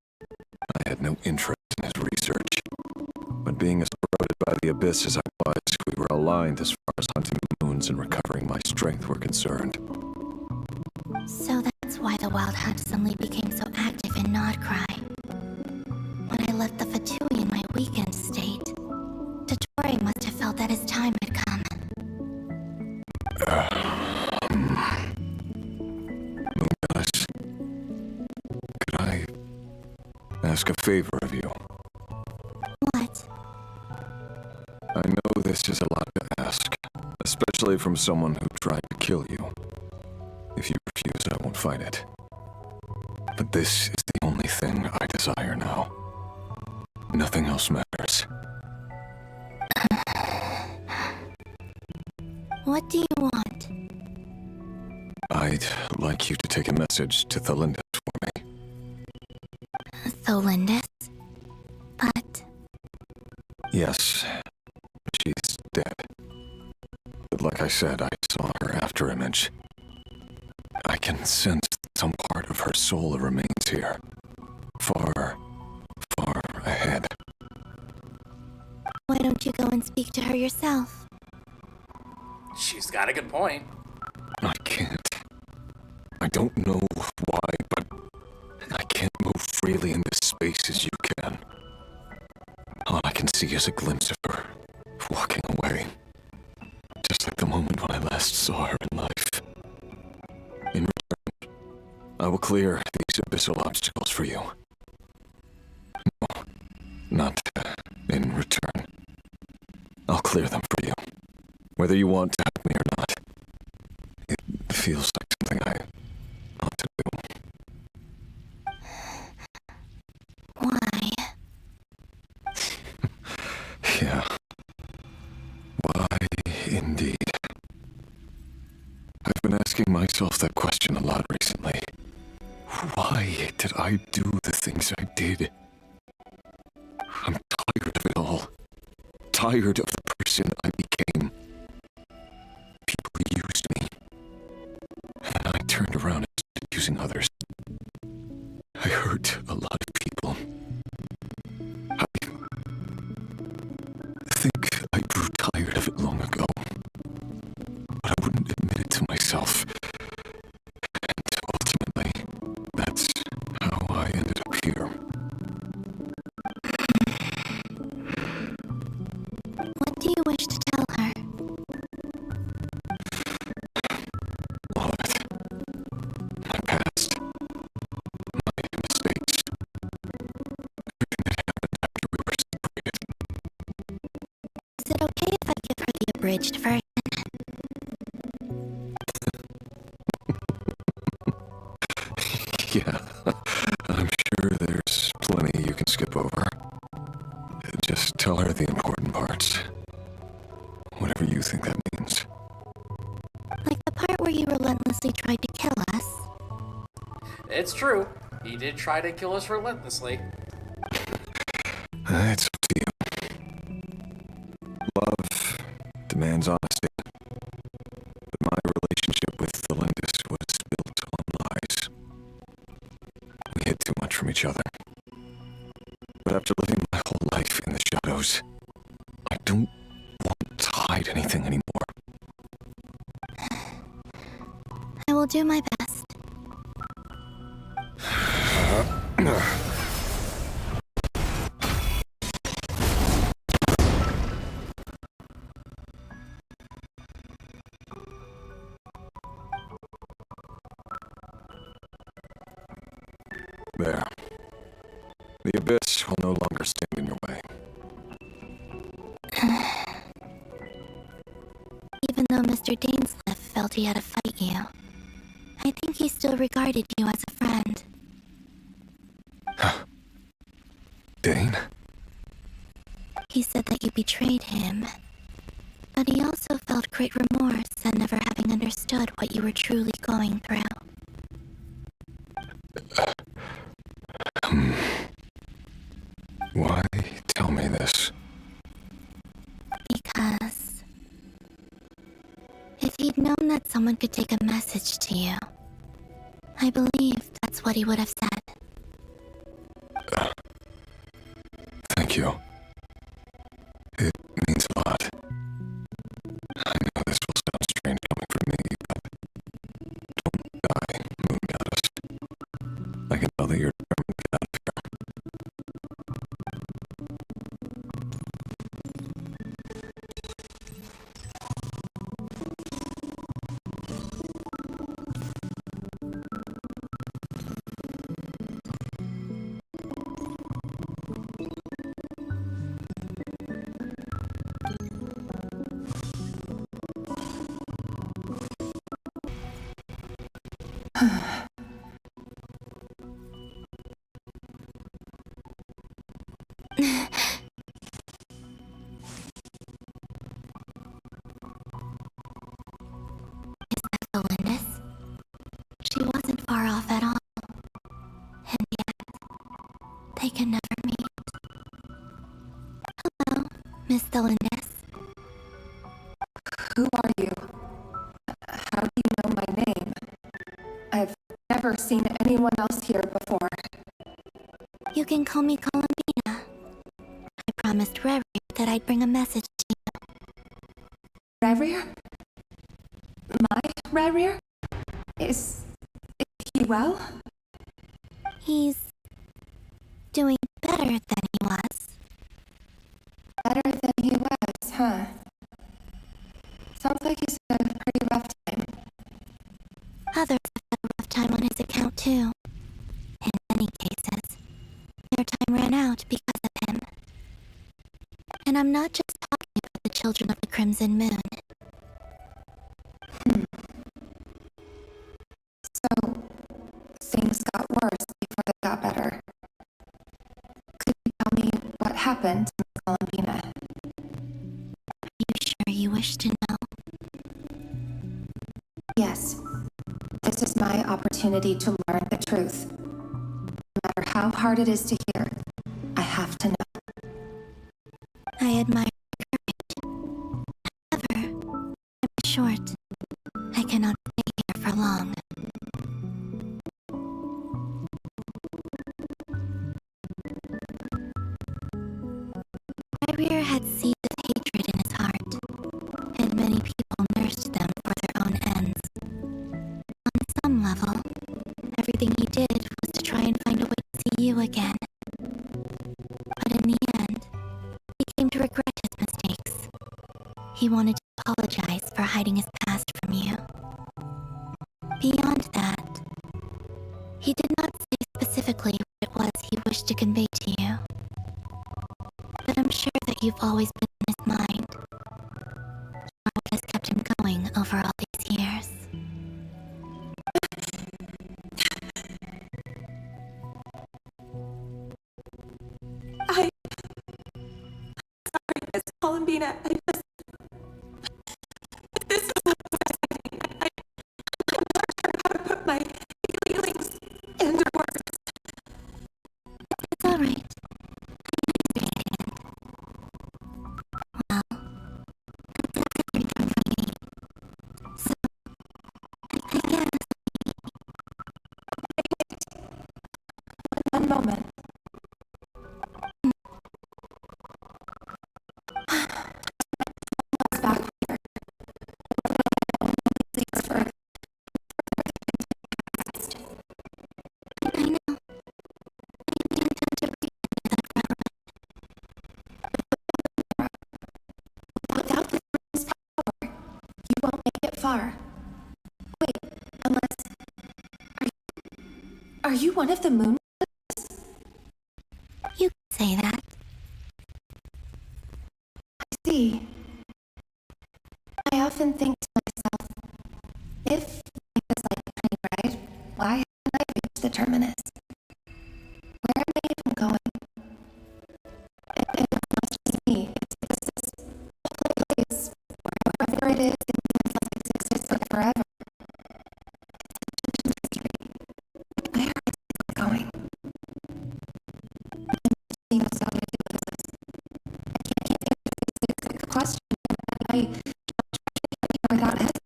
I had no interest in his research, but being as corroded by the abyss as I was, we were aligned as far as hunting moons and recovering my strength were concerned. So that's why the Wild Hunt suddenly became so active in Nod-Krai. When I left the Fatui in my weakened state, Dottore must have felt that his time had come. Moon Goddess, could I ask a favor of you? What? I know this is a lot to ask, especially from someone who tried to kill you. If you refuse, I won't fight it. But this is the only thing I desire now. Nothing else matters. What do you want? I'd like you to take a message to Thelindis for me. Thelindis? But... Yes, she's dead. But like I said, I saw her after image. I can sense that some part of her soul remains here. Far, far ahead. Why don't you go and speak to her yourself? She's got a good point. I can't. I don't know why, but I can't move freely in this space as you can. All I can see is a glimpse of her, walking away. Just like the moment when I last saw her in life. In return, I will clear these abyssal obstacles for you. No, not in return. I'll clear them for you. Whether you want to help me or not. It feels like something I ought to do. Why? Yeah. Why, indeed. I've been asking myself that question a lot recently. Why did I do the things I did? I'm tired of it all. Tired of the person I became. People used me. And then I turned around and started using others. I hurt a lot of people. I think I grew tired of it long ago. But I wouldn't admit it to myself. And ultimately, that's how I ended up here. What do you wish to tell her? All of it. My past. My mistakes. Everything that happened after we were separated. Is it okay if I give her the abridged version? whatever you think that means. Like the part where you relentlessly tried to kill us. It's true. He did try to kill us relentlessly. It's up to you. Love demands honesty. But my relationship with Thelindis was built on lies. We hid too much from each other. But after living my whole life in the shadows, I don't want to hide anything anymore. I will do my best. There. The abyss will no longer stand in your way. Even though Mr. Dainsleif felt he had to fight you, I think he still regarded you as a friend. Dane? He said that you betrayed him, but he also felt great remorse at never having understood what you were truly going through. Why tell me this? Because if he'd known that someone could take a message to you, I believe that's what he would have said. Thank you. It means a lot. I know this will sound strange coming from me, but don't die, Moon Goddess. I can tell that you're determined to get out of here. Columbina? She wasn't far off at all. And yet, they can never meet. Hello, Miss Thelindis. Who are you? How do you know my name? I've never seen anyone else here before. You can call me Columbina. I promised Rerir that I'd bring a message to you. Rerir? My Rerir? Is he well? He's doing better than he was. Better than he was, huh? Sounds like he's had a pretty rough time. Others have had a rough time on his account, too. In many cases, their time ran out because of him. And I'm not just talking about the children of the Crimson Moon. So, things got worse before they got better. Could you tell me what happened to Columbina? Are you sure you wish to know? Yes. This is my opportunity to learn the truth. No matter how hard it is to hear, I have to know. I admire your courage. However, I'm short. I cannot stay here for long. Rerir had seeds of hatred in his heart, and many people nursed them for their own ends. On some level, everything he did was to try and find a way to see you again. But in the end, he came to regret his mistakes. He wanted to apologize for hiding his past from you. Beyond that, he did not say specifically what it was he wished to convey to you. But I'm sure that you've always been in his mind. Or what has kept him going over all these years. I'm sorry, Miss Columbina. settlement. Back here. For I know. I intend to breathe without the moon's power, you won't make it far. Wait, unless... Are you one of the moon? You could say that. I see. I often think to myself, if life is like a train ride, why haven't I reached the terminus? Where am I even going? And it's not just me, it's this place, wherever it is, it seems like it's existed forever. Where is it going? It seems so ridiculous. I can't think of a question. I without hesitating.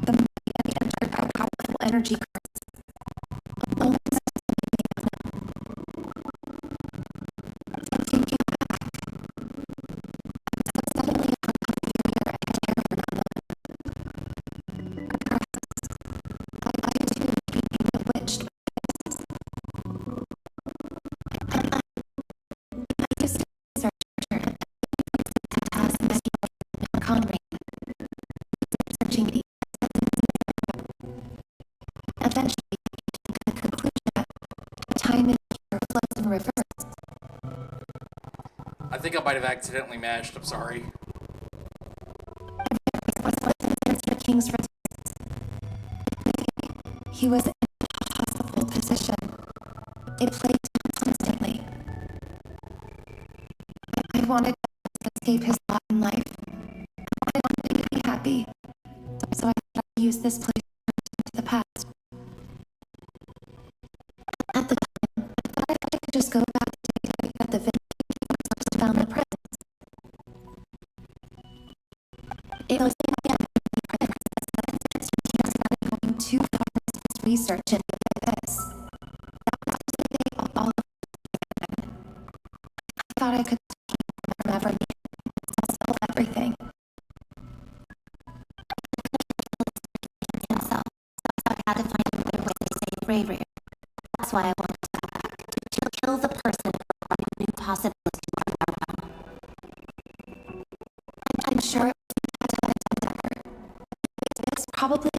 The money entered by powerful energy currents. Almost thinking back, I'm suddenly unfamiliar and terrified. Perhaps I too may be being bewitched by this. I used to research her and task Mr. Conrad, researching the eventually came to the conclusion that time and here flows in reverse. I think I might have accidentally mashed. I'm sorry. Was Mr. King's resistance. He was in an impossible position. It plagued him constantly. I wanted to escape his lot in life. I wanted him to be happy. So I thought I'd use this place to the past. At the time, I thought I could just go back to the day that the village found the presents. It was in the end that he started going too far into his research into this. That was the day all of it began. I thought I could keep him from ever leaving. I'll sell everything. Himself, so I had to find another way to save Rerir. That's why I wanted to go back, to kill the person who brought new possibilities to our realm. I'm sure it was had to have done better. It's probably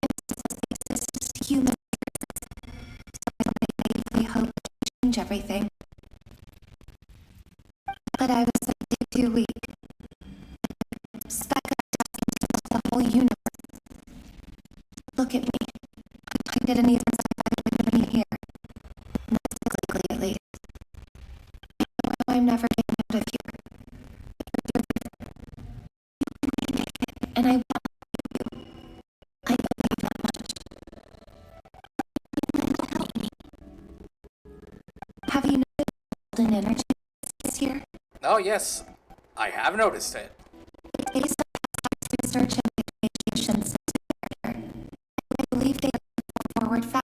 just human. So I naively hoped to change everything. But I was simply too weak. Speck of dust into the whole universe. Look at me. I didn't even survive living here. Not physically, at least. I'm never getting out of here. And I want you. I know you that much. Have you noticed golden energy this year? Oh, yes. I have noticed it. Based on research and education since we were here, I believe they are moving forward faster.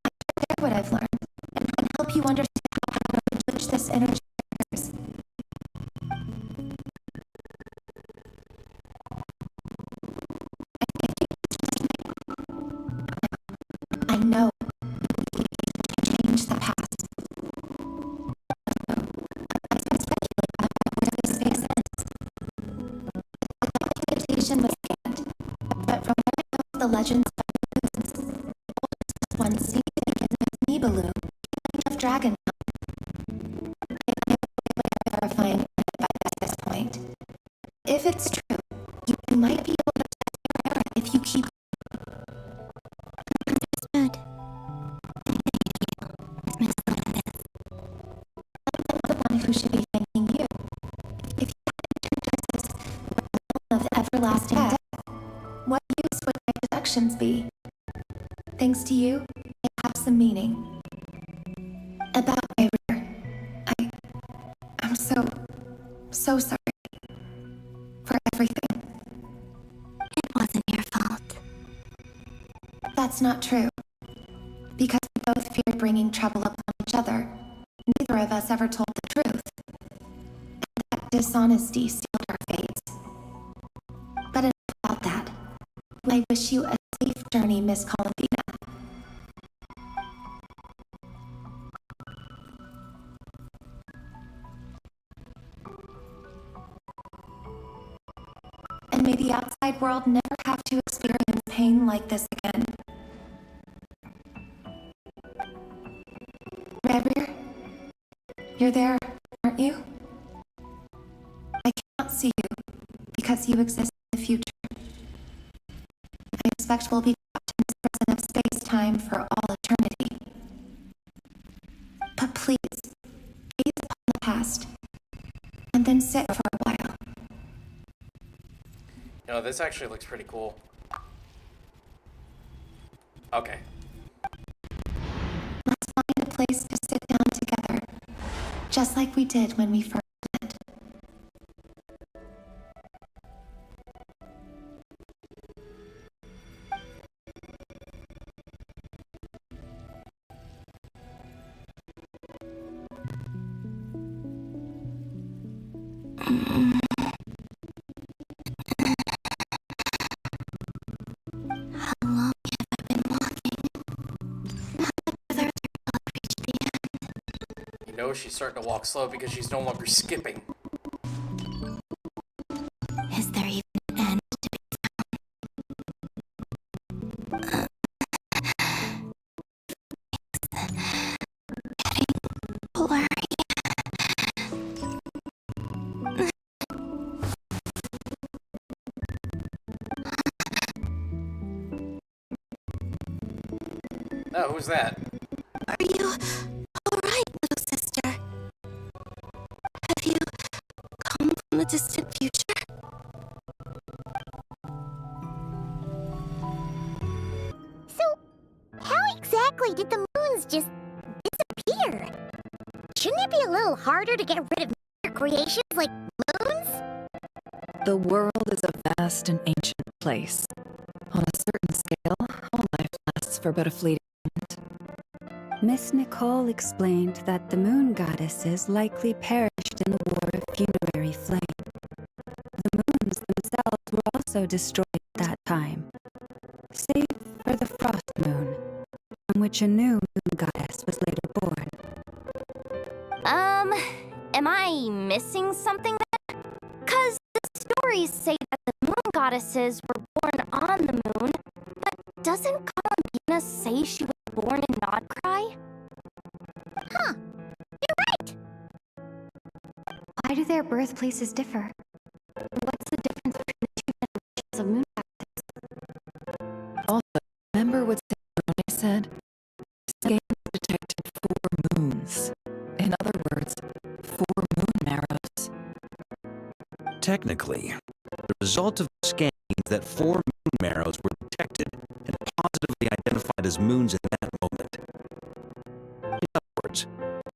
I can share what I've learned and try to help you understand how to switch this energy. I know we can change the past. I can speculate about where this space ends. The documentation was scanned, but from what I know of the legends of the moons, the oldest one seemed to begin with Nibelung, king of Dragon. I have no way of verifying it by this point. If it's true, you might be able to test your error if you keep. Understood. Miss Landis. I'm the one who should be thanking you. If you hadn't turned us of everlasting death, what use would my deductions be? Thanks to you, they have some meaning. About my rear, I'm so sorry for everything. It wasn't your fault. That's not true. feared bringing trouble upon each other, neither of us ever told the truth. And that dishonesty sealed our fates. But enough about that. I wish you a safe journey, Miss Columbina. And may the outside world never have to experience pain like this again. Rerir, you're there, aren't you? I cannot see you, because you exist in the future. I expect we'll be trapped in this prison of space-time for all eternity. But please, gaze upon the past, and then sit for a while. You know, this actually looks pretty cool. Okay. Let's find a place to sit down together, just like we did when we first met. How long have I been walking? How much further till I reach the end? You know she's starting to walk slow because she's no longer skipping. Is there even an end to be found? Getting blurry. Oh, who's that? Are you alright, little sister? Have you come from the distant future? So, how exactly did the moons just disappear? Shouldn't it be a little harder to get rid of nature creations like moons? The world is a vast and ancient place. On a certain scale, all life lasts for but a fleeting moment. Miss Nicole explained that the moon goddesses likely perished in the war of funerary flame. The moons themselves were also destroyed at that time, save for the frost moon, on which a new moon goddess was later born. Am I missing something then? 'Cause the stories say that the moon goddesses were born on the moon, but doesn't Columbina say she was born in Nod-Krai? Huh, you're right! Why do their birthplaces differ? What's the difference between the two generations of moon goddesses? Also, remember what Dottore said? This game detected 4 moons. In other words, 4 moon marrows. Technically, the result of the scan means that 4 moon marrows were detected and positively identified as moons in that moment. In other words,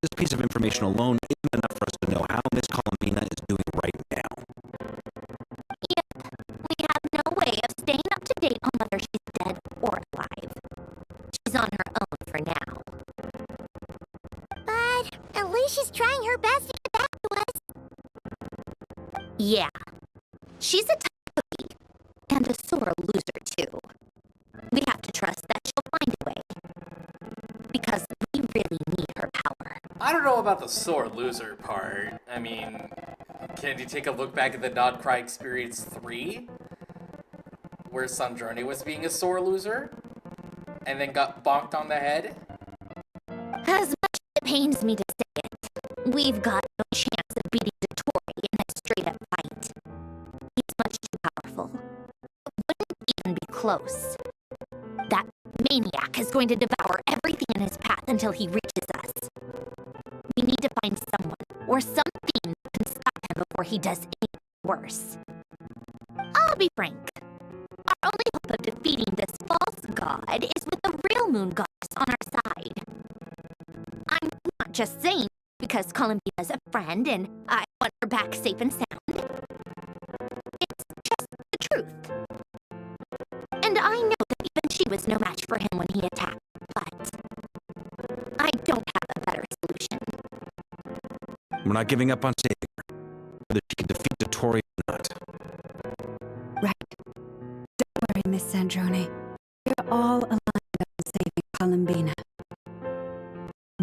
this piece of information alone isn't enough for us to know how Miss Columbina is doing right now. Yep, we have no way of staying up to date on whether she's dead or alive. She's on her own for now. But at least she's trying her best to get back to us. Yeah, she's a tough cookie, and a sore loser too. We have to trust that she'll find a way. Because we really need her power. I don't know about the sore loser part. I mean, can you take a look back at the Nod-Krai Experience 3? Where Sanjurni was being a sore loser? And then got bonked on the head? As much as it pains me to say it, we've got no chance of beating Dottore in a straight-up fight. He's much too powerful. It wouldn't even be close. That maniac is going to devour everything in his path until he reaches us. We need to find someone, or something that can stop him before he does anything worse. I'll be frank. Our only hope of defeating this false god is with the real moon goddess on our side. I'm not just saying because Columbina's a friend and I want her back safe and sound. It's just the truth. And I know that even she was no match for him when he attacked, but We're not giving up on saving her, whether she can defeat Dottore or not. Right. Don't worry, Miss Sandrone. We're all aligned on saving Columbina.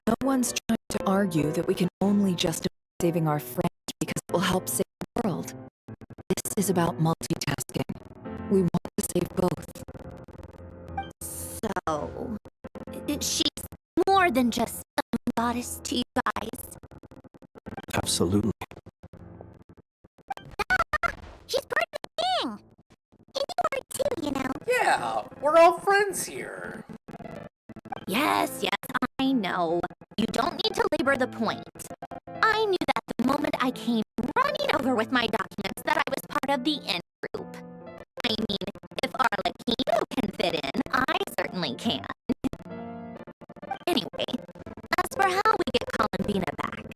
No one's trying to argue that we can only justify saving our friend because it will help save the world. This is about multitasking. We want to save both. So, she's more than just a goddess to you guys. Absolutely. She's part of the thing. And you are too, you know. Yeah, we're all friends here. Yes, I know. You don't need to labor the point. I knew that the moment I came running over with my documents that I was part of the in-group. I mean, if Arlecchino can fit in, I certainly can. Anyway, as for how we get Columbina back,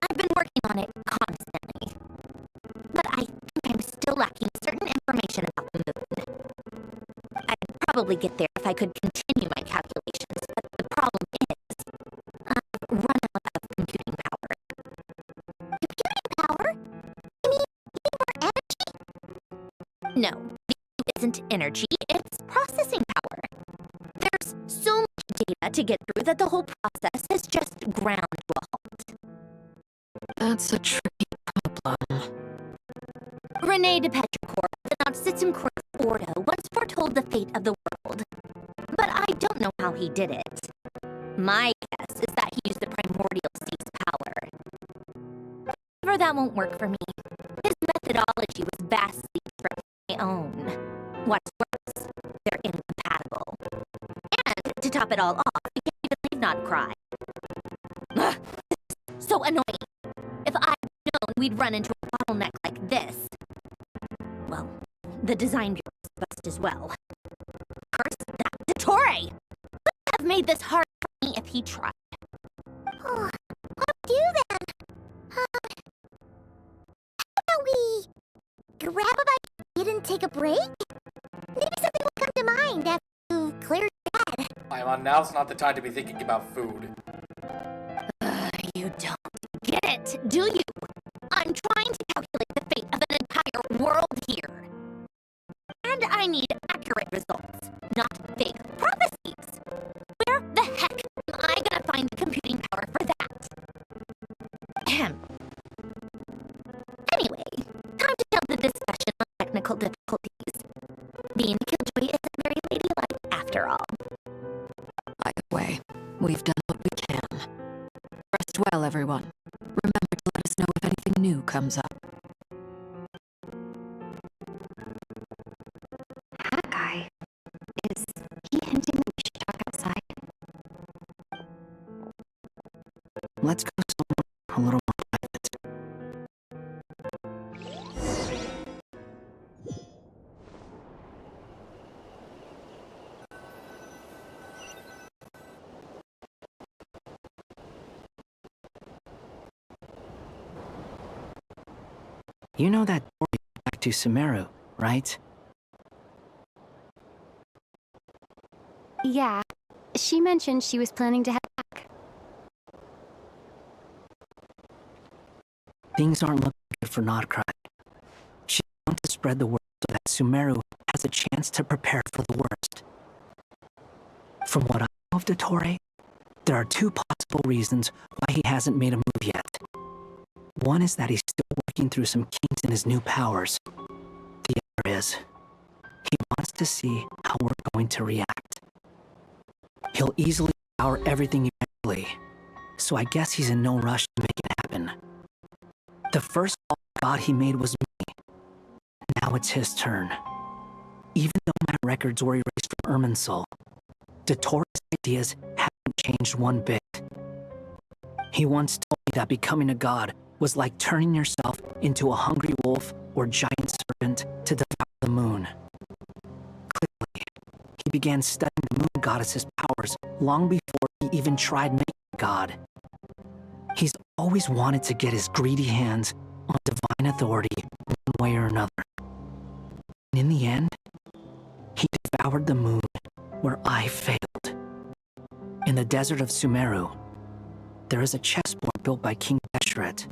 I've been working on it constantly. But I think I'm still lacking certain information about the moon. I'd probably get there if I could continue my calculations, but the problem is, I've run out of computing power. Computing power? You mean more energy? No, the issue isn't energy, it's processing power. There's so much data to get through that the whole process has just ground to a halt. That's a tricky problem. Rene de Petrichor, the Nazi Ordo, once foretold the fate of the world. But I don't know how he did it. My guess is that he used the primordial sea's power. However, that won't work for me. His methodology was vastly different from my own. What's worse, they're incompatible. And, to top it all off, we can't even leave Nod-Krai. Ugh, this is so annoying. If I'd known we'd run into a bottleneck like this, well, the design bureau is bust as well. Curse that Dottore! Would have made this hard for me if he tried. Oh, what do then? How about we grab a bite and take a break? Maybe something will come to mind after you clear your head. Now's not the time to be thinking about food. You don't get it, do you? I'm trying to calculate the fate of an entire world here. And I need accurate results, not fake prophecies. Where the heck am I gonna find the computing power for that? Ahem. Anyway, time to tell the discussion on technical difficulties. Being a killjoy isn't very ladylike after all. Either way, we've done what we can. Rest well, everyone. Remember to let us know if anything new comes up. That guy. Is he hinting that we should talk outside? Let's go somewhere a little more private. You know that door back to Sumeru, right? Yeah. She mentioned she was planning to head back. Things aren't looking good for Nod-Krai. She wants to spread the word so that Sumeru has a chance to prepare for the worst. From what I know of Dottore, there are two possible reasons why he hasn't made a move yet. One is that he's still working through some kinks in his new powers. The other is, he wants to see how we're going to react. He'll easily devour everything eventually, so I guess he's in no rush to make it happen. The first god he made was me. Now it's his turn. Even though my records were erased from Irminsul, Dottore's ideas haven't changed one bit. He once told me that becoming a god was like turning yourself into a hungry wolf or giant serpent to devour the moon. Clearly, he began studying the moon goddess's powers long before he even tried making a god. He's always wanted to get his greedy hands on divine authority one way or another. And in the end, he devoured the moon where I failed. In the desert of Sumeru, there is a chessboard built by King Deshret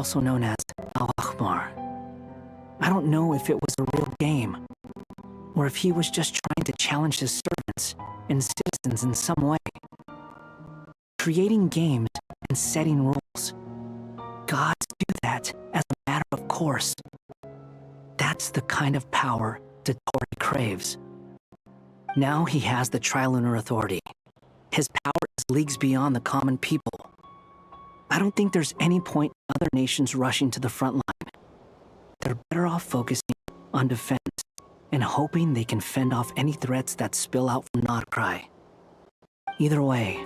also known as Al-Ahmar. I don't know if it was a real game, or if he was just trying to challenge his servants and citizens in some way. Creating games and setting rules. Gods do that as a matter of course. That's the kind of power Dottore craves. Now he has the Trilunar Authority. His power is leagues beyond the common people. I don't think there's any point in other nations rushing to the front line. They're better off focusing on defense and hoping they can fend off any threats that spill out from Nod-Krai. Either way,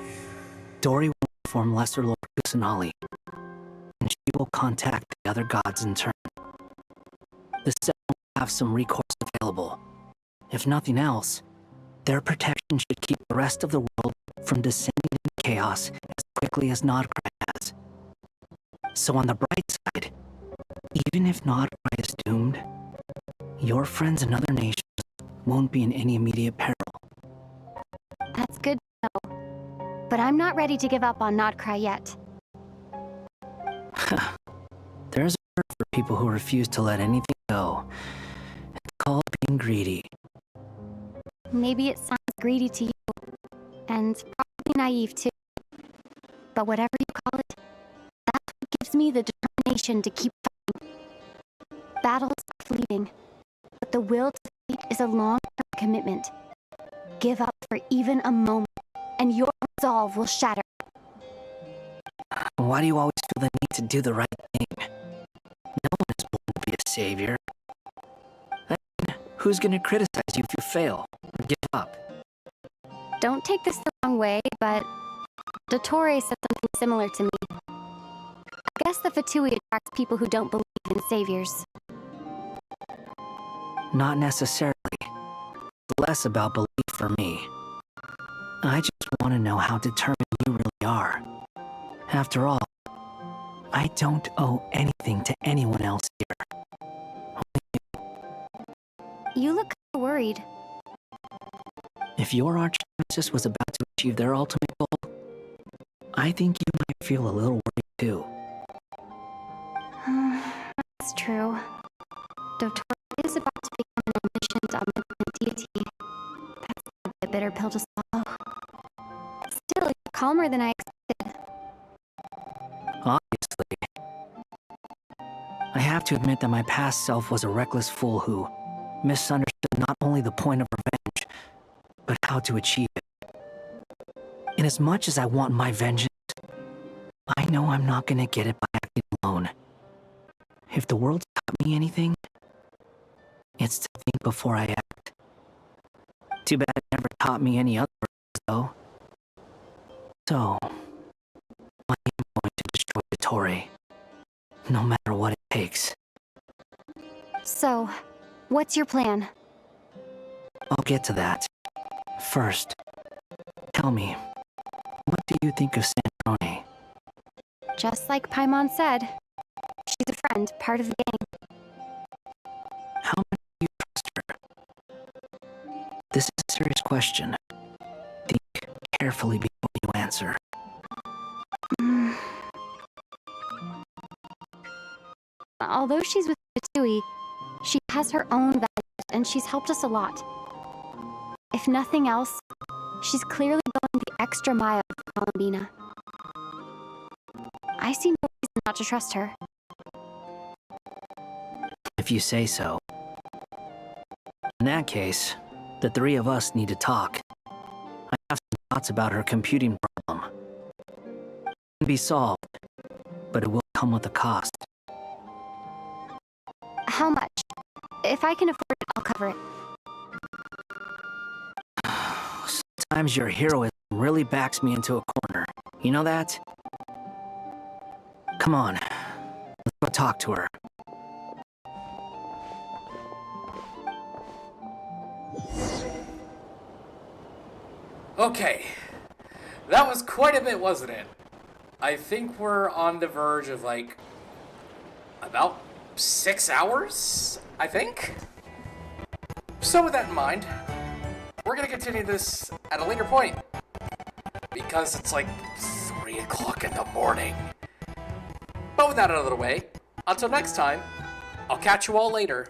Dory will inform Lesser Lord Kusanali, and she will contact the other gods in turn. The set will have some recourse available. If nothing else, their protection should keep the rest of the world from descending into chaos as quickly as Nod-Krai has. So on the bright side, even if Nod-Krai is doomed, your friends in other nations won't be in any immediate peril. That's good to know. But I'm not ready to give up on Nod-Krai yet. There's a word for people who refuse to let anything go. It's called being greedy. Maybe it sounds greedy to you, and probably naive too. But whatever you call it, that's what gives me the determination to keep fighting. Battles are fleeting, but the will to fight is a long-term commitment. Give up for even a moment, and your resolve will shatter. Why do you always feel the need to do the right thing? No one is born to be a savior. I mean, who's gonna criticize you if you fail or give up? Don't take this the wrong way, but Dottore said something similar to me. I guess the Fatui attracts people who don't believe in saviors. Not necessarily. It's less about belief for me. I just want to know how determined you really are. After all, I don't owe anything to anyone else here. You look kind of worried. If your arch-nemesis was about to achieve their ultimate goal, I think you might feel a little worried too. That's true. Dottore is about to become an omniscient, omnipotent deity. That's gonna be a bitter pill to swallow. Still, you're calmer than I expected. Obviously. I have to admit that my past self was a reckless fool who misunderstood not only the point of revenge, but how to achieve it. And as much as I want my vengeance, I know I'm not gonna get it by acting alone. If the world's taught me anything, it's to think before I act. Too bad it never taught me any other words, though. So, I am going to destroy Dottore, no matter what it takes. So, what's your plan? I'll get to that. First, tell me, what do you think of Sandrone? Just like Paimon said, she's a friend, part of the gang. How much do you trust her? This is a serious question. Think carefully before you answer. Although she's with Fatui, she has her own values, and she's helped us a lot. If nothing else, she's clearly going the extra mile for Columbina. I see no reason not to trust her. If you say so. In that case, the three of us need to talk. I have some thoughts about her computing problem. It can be solved, but it will come with a cost. How much? If I can afford it, I'll cover it. Sometimes your heroism really backs me into a corner. You know that? Come on, let's go talk to her. Okay, that was quite a bit, wasn't it? I think we're on the verge of, like, about 6 hours, I think? So with that in mind, we're gonna continue this at a later point. Because it's like 3 o'clock in the morning. But with that out of the way, Until next time, I'll catch you all later.